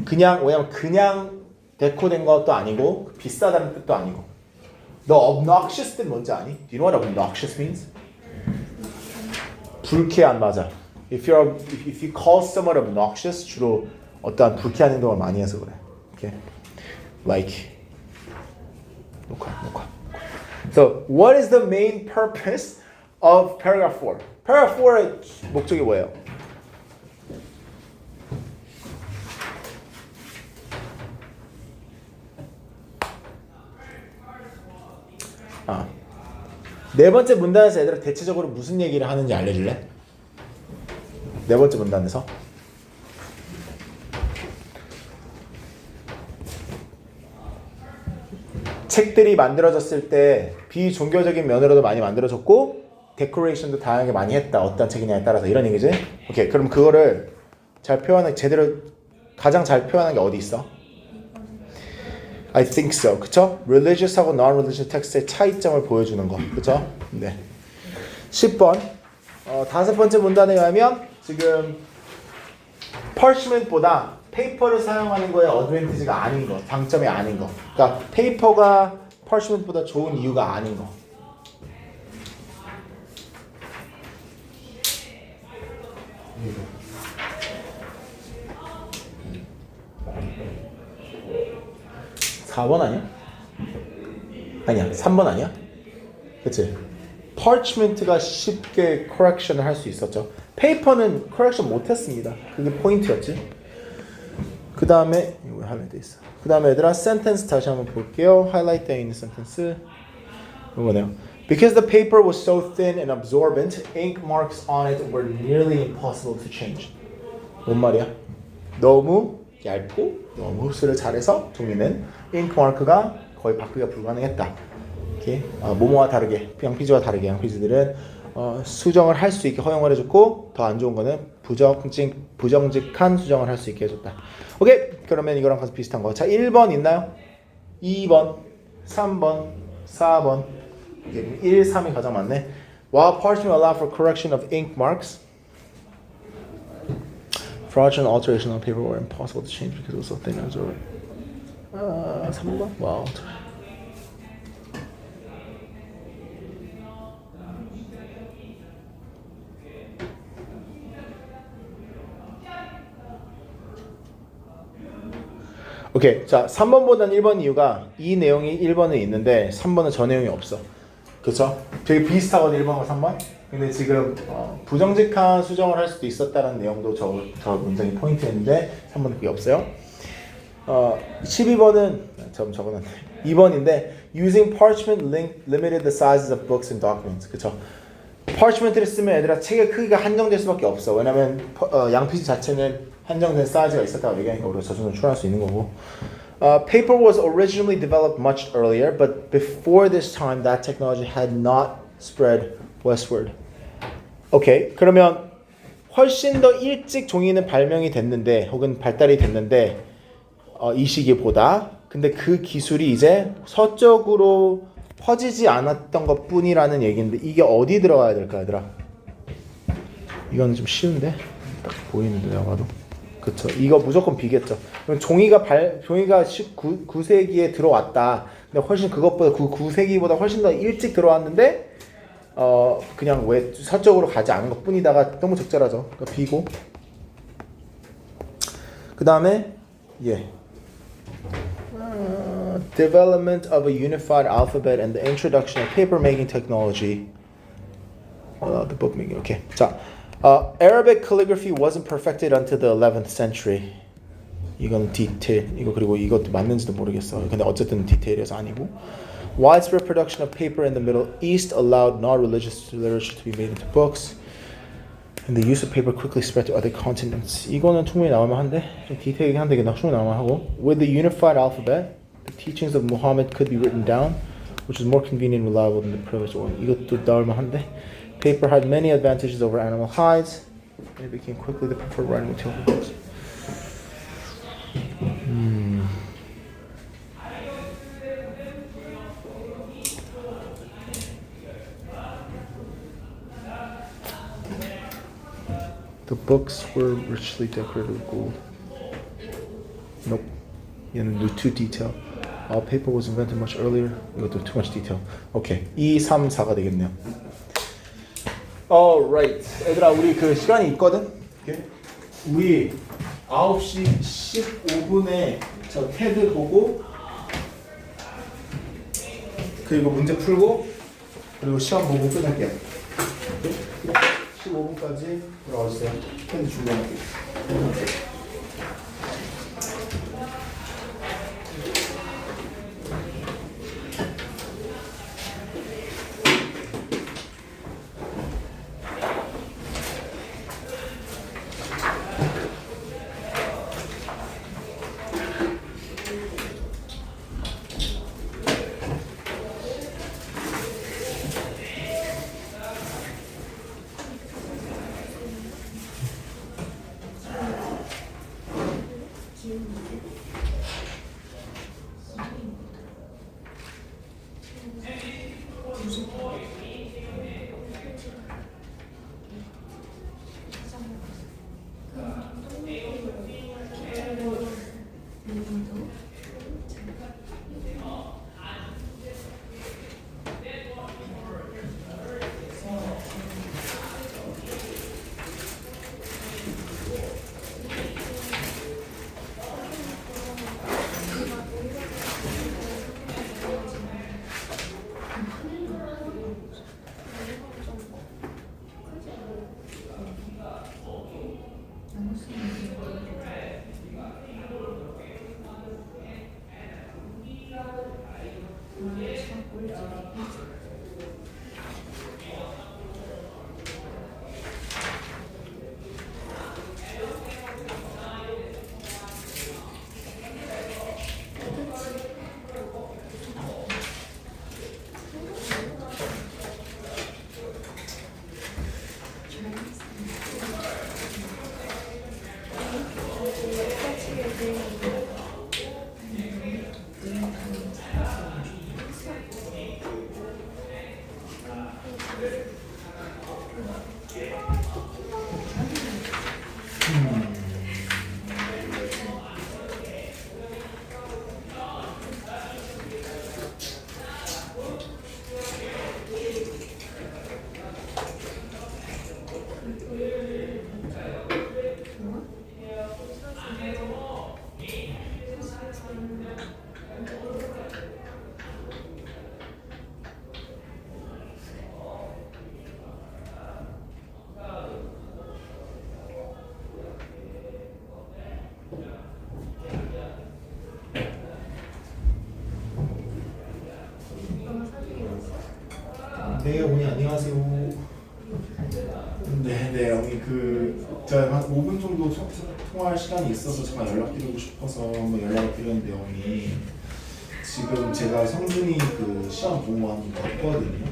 왜냐면 그냥 데코된 것도 아니고 비싸다는 뜻도 아니고. The obnoxious 뜻 뭔지 아니? Do you know what obnoxious means? 불쾌한, 맞아. If you call someone obnoxious, 주로 어떠한 불쾌한 행동을 많이 해서 그래. Okay? Like 녹화. So, what is the main purpose of paragraph 4? paragraph 4의 목적이 뭐예요? 네 번째 문단에서 얘들아 대체적으로 무슨 얘기를 하는지 알려줄래? 네 번째 문단에서 책들이 만들어졌을 때 비종교적인 면으로도 많이 만들어졌고 데코레이션도 다양하게 많이 했다. 어떤 책이냐에 따라서 이런 얘기지? 오케이, 그럼 그거를 잘 표현하기 제대로 가장 잘 표현한 게 어디 있어? I think so. 그쵸? religious하고 non-religious 텍스트의 차이점을 보여주는 거. 그쵸? 네. 10번. 다섯 번째 문단에 의하면 지금 parchment보다 페이퍼를 사용하는 거에 어드밴티지가 아닌 거. 장점이 아닌 거. 그러니까 페이퍼가 parchment보다 좋은 이유가 아닌 거. (4번) 아니야? 아니야. 3번 아니야? 그치? parchment가 쉽게 correction을 할 수 있었죠. 페이퍼는 correction 못했습니다. 그게 포인트였지. 그 다음에 이거 하이라이트 있어. 그 다음에 얘들아 sentence 다시 한번 볼게요. 하이라이트 되어 있는 sentence 이거네요. Because the paper was so thin and absorbent, ink marks on it were nearly impossible to change. 뭔 말이야? 너무 얇고 너무 흡수를 잘해서 종이는 ink 마크가 거의 바꾸기가 불가능했다. 이렇게 모모와 다르게 양피지와 다르게 양피지들은 수정을 할 수 있게 허용을 해줬고 더 안 좋은 거는 부정직한 수정을 할 수 있게 해줬다. 오케이. 그러면 이거랑 가서 비슷한 거. 자, 1번 있나요? 2번, 3번, 4번. 1, 3이 가장 많네. While parchment allowed for correction of ink marks, fraudulent alteration on paper were impossible to change because it was so thin and absorbent. 3번? 와우. 오케이. 자, 3번보다는 1번 이유가 이 내용이 1번에 있는데 3번은 저 내용이 없어. 그렇죠? 되게 비슷하거든 1번과 3번. 근데 지금 부정직한 수정을 할 수도 있었다는 내용도 저 문장이 포인트였는데 3번은 그게 없어요. 12번은 좀 적어놨네. 2번인데 using parchment limited the sizes of books and documents. 그렇죠? parchment를 쓰면 얘들아 책의 크기가 한정될 수밖에 없어. 왜냐면 양피지 자체는 한정된 사이즈가 있었다고 얘기하니까 우리가 저 정도 추론할 수 있는 거고. Paper was originally developed much earlier, but before this time, that technology had not spread westward. 오케이, 그러면 훨씬 더 일찍 종이는 발명이 됐는데, 혹은 발달이 됐는데, 이 시기보다. 근데 그 기술이 이제 서쪽으로 퍼지지 않았던 것뿐이라는 얘기인데, 이게 어디 들어가야 될까, 얘들아? 이건 좀 쉬운데, 딱 보이는데 내가 봐도. 그렇죠. 이거 무조건 B겠죠. 그럼 종이가 19세기에 들어왔다. 근데 훨씬 그것보다 9세기보다 훨씬 더 일찍 들어왔는데 그냥 왜 서쪽으로 가지 않은 것뿐이다가 너무 적절하죠. 그러니까 B고. 그 다음에 development of a unified alphabet and the introduction of paper making technology. The book making. Okay. 자. Arabic calligraphy wasn't perfected until the 11th century. 이건 디테일. 이거 그리고 이것도 맞는지도 모르겠어. 근데 어쨌든 디테일이어서 아니고. Widespread production of paper in the Middle East allowed non-religious literature to be made into books. And the use of paper quickly spread to other continents. 이거는 충분히 나올만 한데 좀 디테일하게 한데 충분히 나올만 하고. With the unified alphabet, the teachings of Muhammad could be written down, which is more convenient and reliable than the privileged one. 이것도 나올만 한데. Paper had many advantages over animal hides, and it became quickly the preferred writing material for books. The books were richly decorated with gold. Nope. 얘는 too detailed. Paper was invented much earlier. 이것도 too much detail. Okay. 2, 3, 4가 되겠네요. Alright. 얘들아, 우리 그 시간이 있거든? Okay. 우리 9시 15분에 저 테드 보고 그리고 문제 풀고 그리고 시험 보고 끝낼게요. Okay? 15분까지 돌아와주세요. 테드 준비할게요. 너가 사주게 됐어? 네, 어머니 안녕하세요. 네, 어머니 제가 한 5분 정도 통화할 시간이 있어서 잠깐 연락드리고 싶어서 한번 연락을 드렸는데 어머니 지금 제가 성준이 시험 공부하는 거 봤거든요.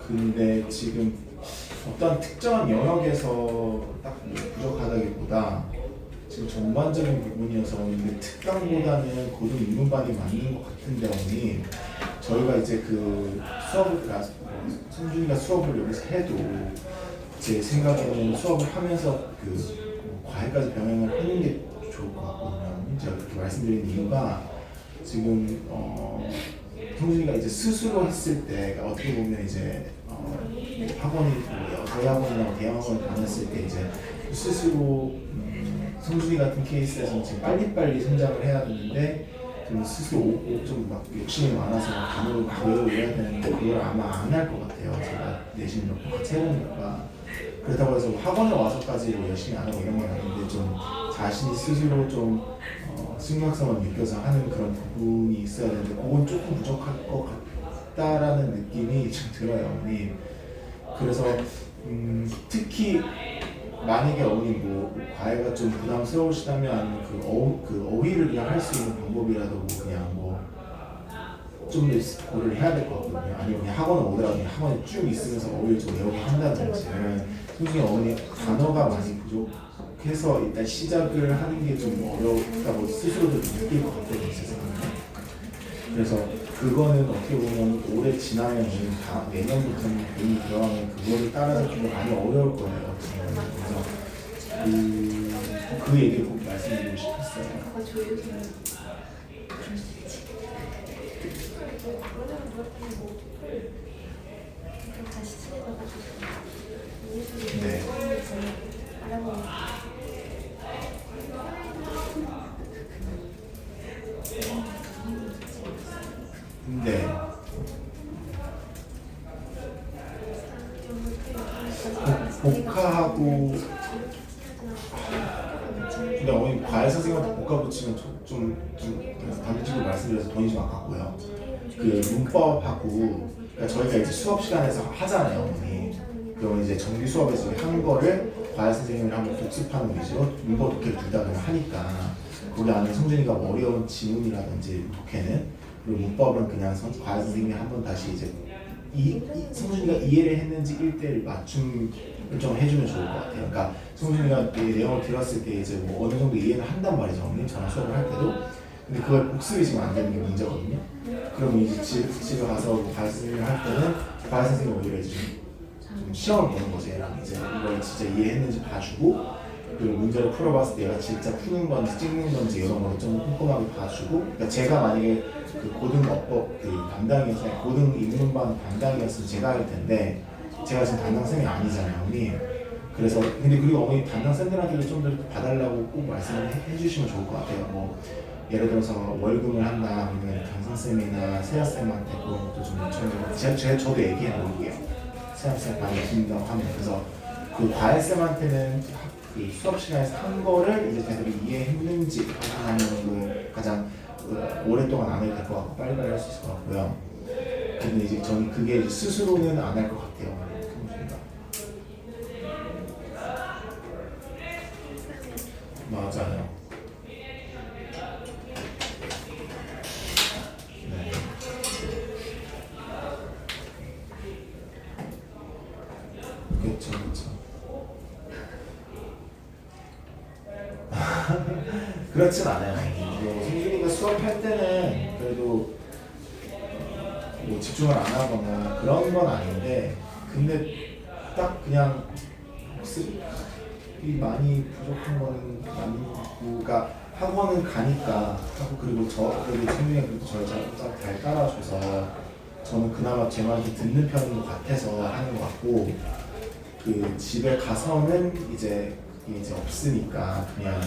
근데 지금 어떤 특정한 영역에서 딱 부족하다기보다 지금 전반적인 부분이어서 근데 특강보다는 고등 입문반이 맞는 것 같은데 어머니 저희가 이제 성준이가 수업을 여기서 해도 제 생각에는 수업을 하면서 과외까지 병행을 하는 게 좋을 것 같거든요. 제가 그렇게 말씀드리는 이유가 지금 성준이가 이제 스스로 했을 때 어떻게 보면 이제 학원이 대학원이나 대학원을 다녔을 때 이제 스스로 성준이 같은 케이스에서는 지금 빨리빨리 성장을 해야 되는데 좀 스스로 좀 막 욕심이 많아서 단어를 막 외워야 되는데 그걸 아마 안 할 것 같아요. 제가 내신 몇 번 같이 해보니까 그렇다고 해서 학원에 와서까지 열심히 안 하고 이런 건 아닌데 좀 자신이 스스로 좀 심각성을 느껴서 하는 그런 부분이 있어야 되는데 그건 조금 부족할 것 같다라는 느낌이 좀 들어요, 어머니. 그래서 특히 만약에 어머니 과외가 좀 부담스러우시다면 아니면 어휘를 그냥 할 수 있는 방법이라도 그냥 좀 더 고려를 해야 될 것 같거든요. 아니면 그냥 학원을 오더라도 그냥 학원에 쭉 있으면서 어휘를 좀 외우게 한다든지 솔직히 어머니 단어가 많이 부족해서 일단 시작을 하는 게 좀 어렵다고 스스로도 느낄 것 같거든요, 제 생각에. 그래서 그거는 어떻게 보면 올해 지나면 내년부터는 돈이 들어가면 그거를 따라잡기가 많이 어려울 거예요. 그래서 그 얘기를 꼭 말씀드리고 싶었어요. 그거 조율되면 그럴 수 있지. 그러면 누웠더니 그럼 다시 친해져가지고 네. 알아보면 네. 복화하고 근데 어머니 과외 선생님한테 복화 붙이면 좀 단도직으로 말씀드려서 돈이 좀 아깝고요. 문법하고 그러니까 저희가 이제 수업 시간에서 하잖아요, 어머니. 그러면 이제 정규 수업에서 한 거를 과외 선생님을 한번 복습하는 위주로 문법 독해를 둘 다 그냥 하니까 거기 안에 성준이가 어려운 지문이라든지 독해는 그리고 문법은 그냥 과외 선생님이 한번 다시 이제 성준이가 이해를 했는지 1대1 맞춤을 좀 해주면 좋을 것 같아요. 그러니까 성준이가 내용을 들었을 때 이제 어느 정도 이해는 한단 말이죠, 어머니. 저랑 수업을 할 때도. 근데 그걸 복습이 지금 안 되는 게 문제거든요. 그러면 이제 집에 가서 과외 선생님을 할 때는 과외 선생님이 오히려 이제 좀 시험을 보는 거죠. 얘랑 이제 이걸 진짜 이해했는지 봐주고 그리고 문제를 풀어봤을 때 얘가 진짜 푸는 건지 찍는 건지 이런 거를 좀 꼼꼼하게 봐주고 그러니까 제가 만약에 고등어법 담당이었어요. 고등 입문반 담당이었으면 제가 할 텐데 제가 지금 담당쌤이 아니잖아요, 어머니. 그래서 근데 그리고 어머니 담당쌤들한테도 좀 더 봐달라고 꼭 말씀을 해주시면 좋을 것 같아요. 예를 들어서 월급을 한다 하면 강선쌤이나 세아쌤한테 그런 것도 좀 요청해서 저도 얘기해 놓을게요. 세아쌤 많이 준다고 하면 그래서 과외쌤한테는 수업 시간에서 한 거를 이제 제대로 이해했는지 하는 가장 오랫동안 안 해도 될 것 같고 빨리빨리 할 수 있을 것 같고요. 근데 이제 저는 그게 이제 스스로는 안 할 것 같아요. 맞아요. 네. 그렇죠. 그렇진 않아요. 성준이가 수업할 때는 그래도 집중을 안 하거나 그런 건 아닌데 근데 딱 그냥 복습이 많이 부족한 거는 아니고 그러니까 학원은 가니까 하고 그리고 그래도 성준이가 그래도 저를 잘 따라줘서 저는 그나마 제 말을 듣는 편인 것 같아서 하는 것 같고 집에 가서는 이제 없으니까 그냥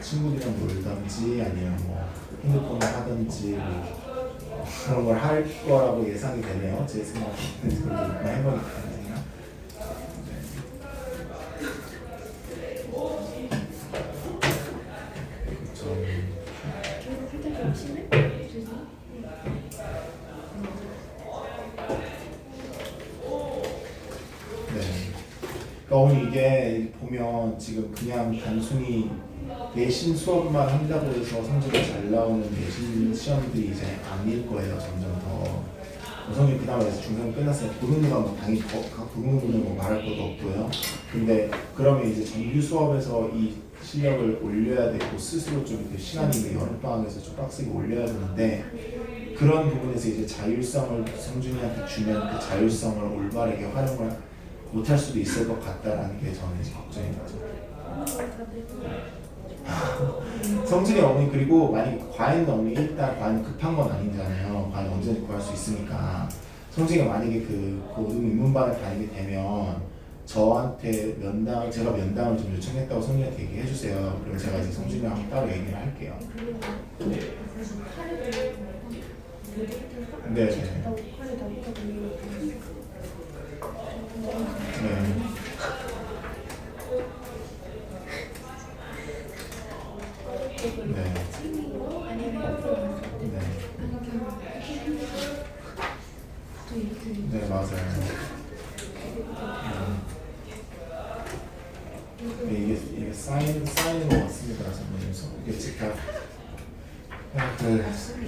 친구들이랑 놀던지 아니면 핸드폰을 하든지 뭐 그런 걸 할 거라고 예상이 되네요. 제 생각에 한번 해보니까. 그렇죠. 살짝 좀 심해? 그래서 네. 그러니까 이게 보면 지금 그냥 단순히 내신 수업만 한다고 해서 성적이 잘 나오는 내신 시험들이 이제 아닐 거예요. 점점 더. 성적이 그나마 이제 중상 끝났으니까 보는 건 당연히 보는 거는 뭐 말할 것도 없고요. 근데 그러면 이제 정규 수업에서 이 실력을 올려야 되고 스스로 좀 이렇게 시간이 여름방학에서 좀 빡세게 올려야 되는데 그런 부분에서 이제 자율성을 성준이한테 주면 그 자율성을 올바르게 활용을 못할 수도 있을 것 같다라는 게 저는 이제 걱정인 거죠. 성준이 어머니 그리고 만약에 과외는 어머니 일단 과외는 급한 건 아니잖아요. 과외는 언제든지 구할 수 있으니까 성준이가 만약에 그 인문반을 다니게 되면 저한테 제가 면담을 좀 요청했다고 성준이한테 얘기해 주세요. 그러면 제가 이제 성준이랑 따로 얘기를 할게요. 네. 네. 네. 네, 맞아요. 이게 쌓이는 것 같습니다. 저는 이게 진짜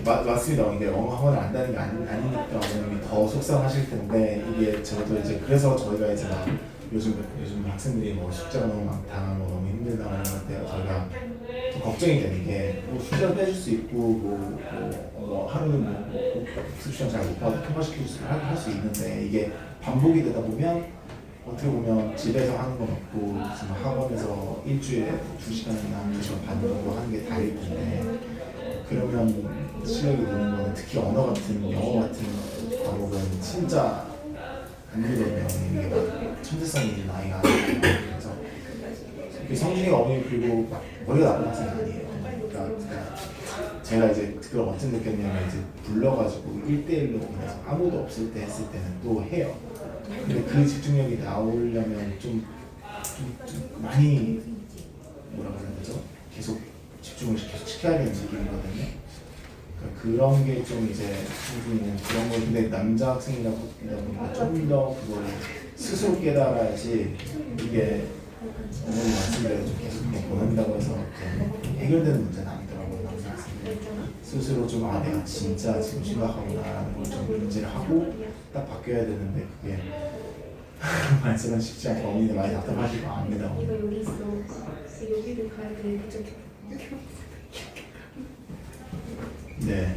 맞습니다. 이게 학원을 안다는 게 아니니까 어머님이 더 속상하실 텐데 이게 저도 이제 그래서 저희가 이제 막 요즘 학생들이 뭐 숙제가 너무 많다, 뭐 너무 힘들다 이런 때 저희가 좀 걱정이 되는 게 뭐 숙제를 빼줄 수 있고 뭐 하루는 뭐 수시간 잘 못 봐도 통과시킬 수 할 수 있는데 이게 반복이 되다 보면 어떻게 보면 집에서 하는 건 없고 지금 학원에서 일주일에 2시간이나 2시간 반 정도 하는 게 다일 텐데 그러면 실력이 느는 거는 특히 언어 같은 영어 같은 과목은 진짜 안 되거든요. 이게 막 천재성이 있는 아이가 아니에요. 그래서 성준이가 어머니 그리고 막 머리가 나쁜 학생이 아니에요. 그러니까 제가 이제 그걸 언제 느꼈냐면 이제 불러가지고 1대1로 그냥 아무도 없을 때 했을 때는 또 해요. 근데 그 집중력이 나오려면 좀 많이 뭐라 그래야 되죠? 계속 집중을 계속 시켜야 되는 느낌이거든요. 그러니까 그런 게 좀 이제 성준이는 그런 걸 근데 남자 학생이다 보니까 좀 더 그걸 스스로 깨달아야지 이게 어머니 말씀대로 좀 계속 그냥 보낸다고 해서 해결되는 문제는 아니더라고요. 남자 학생들 스스로 좀 내가 진짜 지금 심각하구나라는 걸 좀 인지를 하고 딱 바뀌어야 되는데 그게 말씀은 쉽지 않고 어머니는 많이 답답하시고 압니다. 이거 여기 있어. 여기를 가야 돼. 네.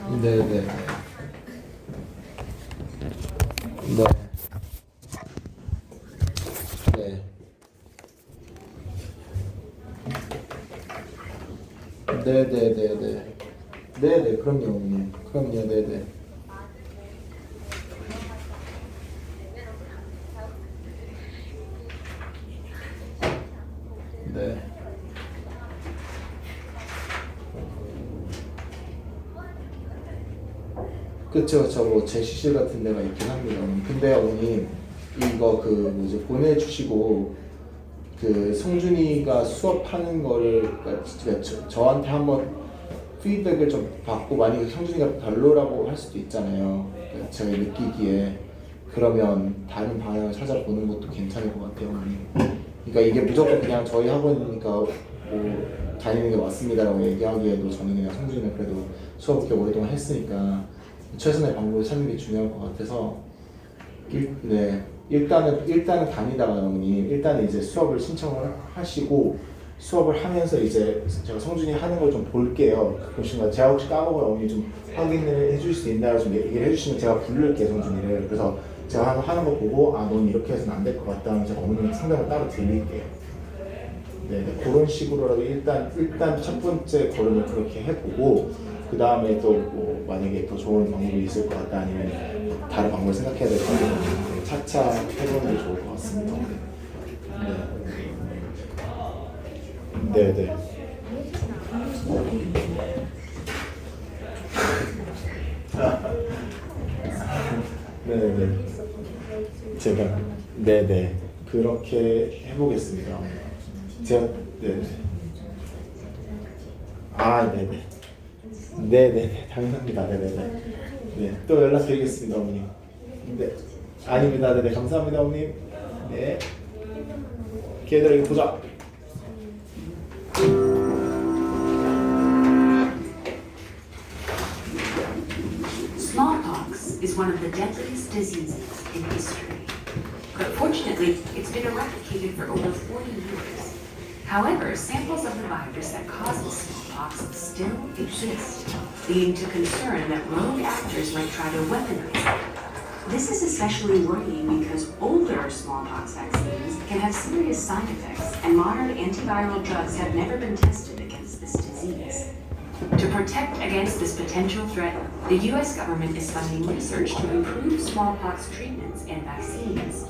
네네네. 네. 네. 네네네네. 네네, 그럼요, 어머니. 그럼요, 네네. 네. 그쵸, 뭐 제시실 같은 데가 있긴 합니다. 근데 어머님 이거 보내주시고 그 성준이가 수업하는 거를 그러니까 저한테 한번 피드백을 좀 받고 만약에 성준이가 별로라고 할 수도 있잖아요. 그러니까 제가 느끼기에 그러면 다른 방향을 찾아보는 것도 괜찮을 것 같아요, 어머님. 그러니까 이게 무조건 그냥 저희 학원이니까 뭐 다니는 게 맞습니다라고 얘기하기에도 저는 그냥 성준이는 그래도 수업 이렇게 오랫동안 했으니까 최선의 방법을 찾는 게 중요할 것 같아서 일단은 다니다가 어머님 일단은 이제 수업을 신청을 하시고 수업을 하면서 이제 제가 성준이 하는 걸 좀 볼게요. 가끔씩 제가 혹시 까먹으면 어머니 좀 확인을 해줄 수 있나요? 좀 얘기를 해주시면 제가 부를게요, 성준이를. 그래서 제가 하는 거 보고 넌 이렇게 해서는 안 될 것 같다 하면 제가 어머님 상담을 따로 드릴게요. 네, 그런 식으로라도 일단 첫 번째 걸음을 그렇게 해보고 그 다음에 또 뭐 만약에 더 좋은 방법이 있을 것 같다 아니면 다른 방법을 생각해야 될 것 같으면 차차 해보는 게 좋을 것 같습니다. 네. 네네. 네네. 제가 네네 그렇게 해보겠습니다. 제가 네네. 아 네네. 네네네 당연합니다. 네네네. 네, 또 연락드리겠습니다, 어머님. 네, 아닙니다. 네네 감사합니다, 어머님. 네, 걔들아 이거 보자. Smallpox is one of the deadliest diseases in history. But fortunately, it's been eradicated for over 40 years. However, samples of the virus that causes smallpox still exist, leading to concern that rogue actors might try to weaponize it. This is especially worrying because older smallpox vaccines can have serious side effects, and modern antiviral drugs have never been tested against this disease. To protect against this potential threat, the US government is funding research to improve smallpox treatments and vaccines.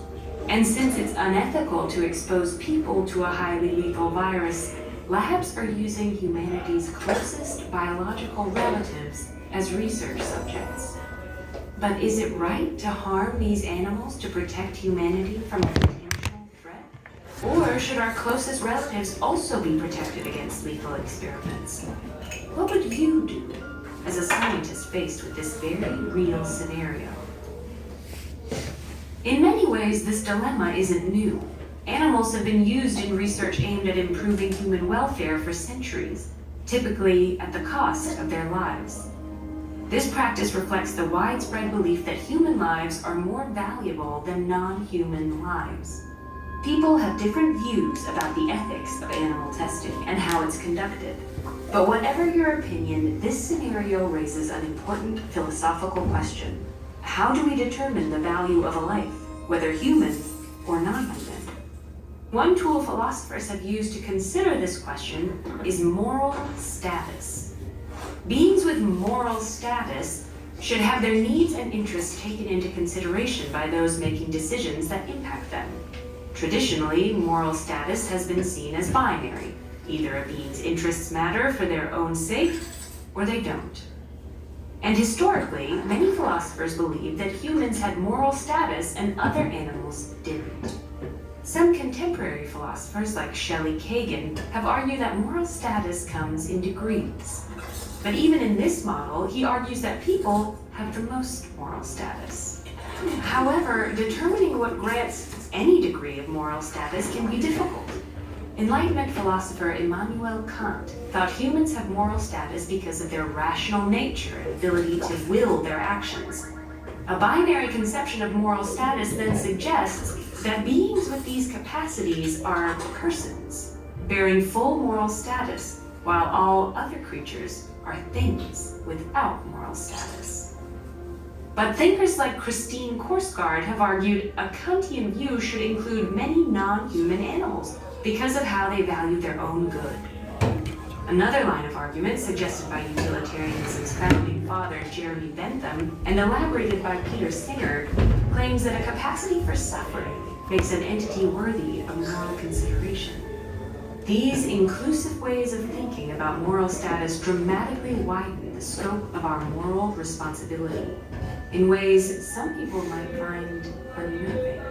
And since it's unethical to expose people to a highly lethal virus, labs are using humanity's closest biological relatives as research subjects. But is it right to harm these animals to protect humanity from a potential threat? Or should our closest relatives also be protected against lethal experiments? What would you do as a scientist faced with this very real scenario? In many ways, this dilemma isn't new. Animals have been used in research aimed at improving human welfare for centuries, typically at the cost of their lives. This practice reflects the widespread belief that human lives are more valuable than non-human lives. People have different views about the ethics of animal testing and how it's conducted. But whatever your opinion, this scenario raises an important philosophical question. How do we determine the value of a life, whether human or non-human? One tool philosophers have used to consider this question is moral status. Beings with moral status should have their needs and interests taken into consideration by those making decisions that impact them. Traditionally, moral status has been seen as binary. Either a being's interests matter for their own sake, or they don't. And historically, many philosophers believed that humans had moral status and other animals didn't. Some contemporary philosophers, like Shelley Kagan, have argued that moral status comes in degrees. But even in this model, he argues that people have the most moral status. However, determining what grants any degree of moral status can be difficult. Enlightenment philosopher Immanuel Kant thought humans have moral status because of their rational nature and ability to will their actions. A binary conception of moral status then suggests that beings with these capacities are persons, bearing full moral status, while all other creatures are things without moral status. But thinkers like Christine Korsgaard have argued a Kantian view should include many non-human animals because of how they value their own good. Another line of argument suggested by utilitarianism's founding father Jeremy Bentham and elaborated by Peter Singer claims that a capacity for suffering makes an entity worthy of moral consideration. These inclusive ways of thinking about moral status dramatically widen the scope of our moral responsibility in ways some people might find unnerving.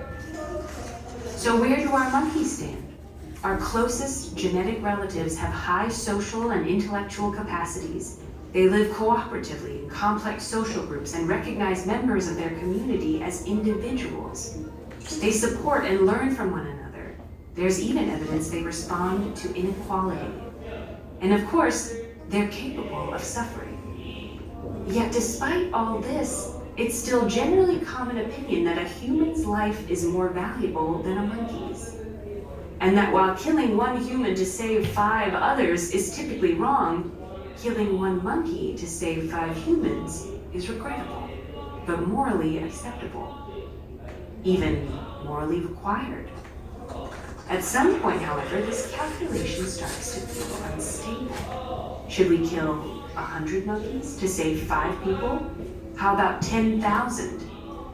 So where do our monkeys stand? Our closest genetic relatives have high social and intellectual capacities. They live cooperatively in complex social groups and recognize members of their community as individuals. They support and learn from one another. There's even evidence they respond to inequality. And of course, they're capable of suffering. Yet despite all this, it's still generally common opinion that a human's life is more valuable than a monkey's. And that while killing one human to save 5 others is typically wrong, killing one monkey to save 5 humans is regrettable, but morally acceptable, even morally required. At some point, however, this calculation starts to feel unstable. Should we kill 100 monkeys to save 5 people? How about 10,000?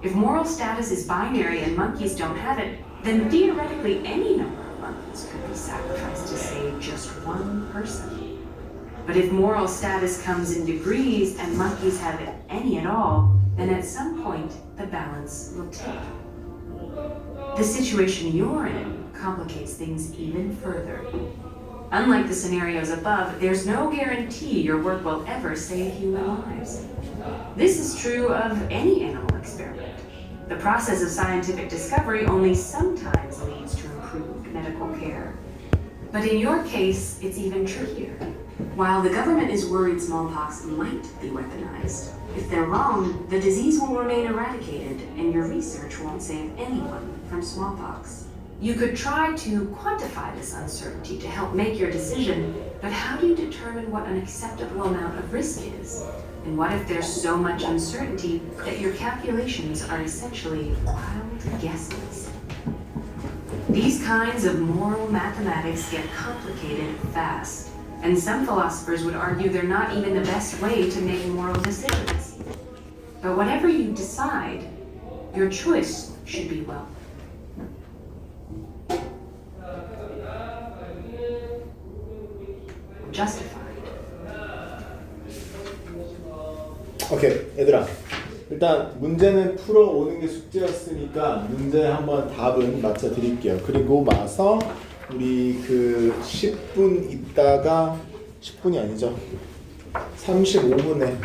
If moral status is binary and monkeys don't have it, then theoretically any number of monkeys could be sacrificed to save just just one person. But if moral status comes in degrees and monkeys have any at all, then at some point the balance will tip. The situation you're in complicates things even further. Unlike the scenarios above, there's no guarantee your work will ever save human lives. This is true of any animal experiment. The process of scientific discovery only sometimes leads to improved medical care. But in your case, it's even trickier. While the government is worried smallpox might be weaponized, if they're wrong, the disease will remain eradicated and your research won't save anyone from smallpox. You could try to quantify this uncertainty to help make your decision, but how do you determine what an acceptable amount of risk is? And what if there's so much uncertainty that your calculations are essentially wild guesses? These kinds of moral mathematics get complicated fast, and some philosophers would argue they're not even the best way to make moral decisions. But whatever you decide, your choice should be well justified. 오케이, 얘들아. 일단 문제는 풀어오는 게 숙제였으니까 문제 한번 답은 맞춰드릴게요. 그리고 나서 우리 그 10분 있다가 10분이 아니죠. 35분에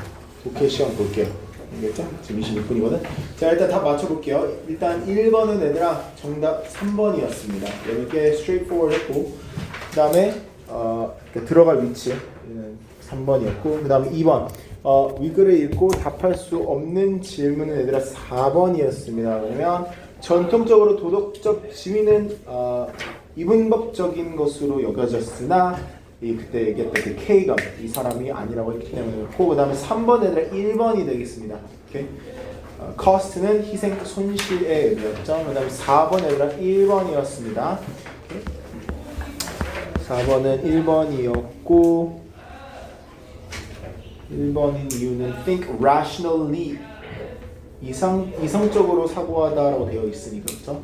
독해 시간 볼게요. 알겠죠? 지금 26분이거든. 자, 일단 답 맞춰볼게요. 일단 1번은 얘들아 정답 3번이었습니다. 얘는 꽤 straightforward 했고, 그 다음에 들어갈 위치 얘는 3번이었고, 그 다음에 2번 위글을 읽고 답할 수 없는 질문은 얘들아 4번이었습니다. 왜냐면 전통적으로 도덕적 지위는 이분법적인 것으로 여겨졌으나 그때 얘기했던 그 K가 이 사람이 아니라고 했기 때문에 그렇고, 그 다음에 3번 얘들아 1번이 되겠습니다. 오케이? cost는 희생 손실의 의미였죠. 그 다음에 4번 얘들아 1번이었습니다. 4번은 1번이었고, 1번인 이유는 think rationally 이성적으로 사고하다라고 되어 있으니까 그렇죠?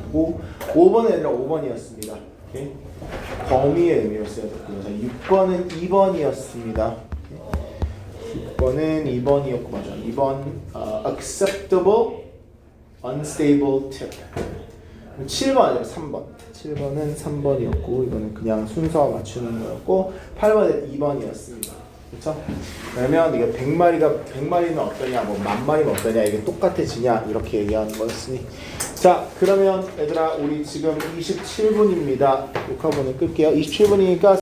그리고 5번은 얘들아 5번이었습니다. 오케이? 범위의 의미였어요. 6번은 2번이었습니다. 6번은 2번이었고 맞아. 2번 acceptable unstable tip. 7번 아니라 3번. 7번은 3번이었고 이거는 그냥 순서 맞추는 거였고, 8번은 2번이었습니다. 그렇죠? 그러면 이게 100마리는 어떠냐, 뭐 10,000마리는 어떠냐, 이게 똑같아지냐 이렇게 얘기하는 거였으니. 자, 그러면 얘들아 우리 지금 27분입니다. 녹화본을 끌게요. 27분이니까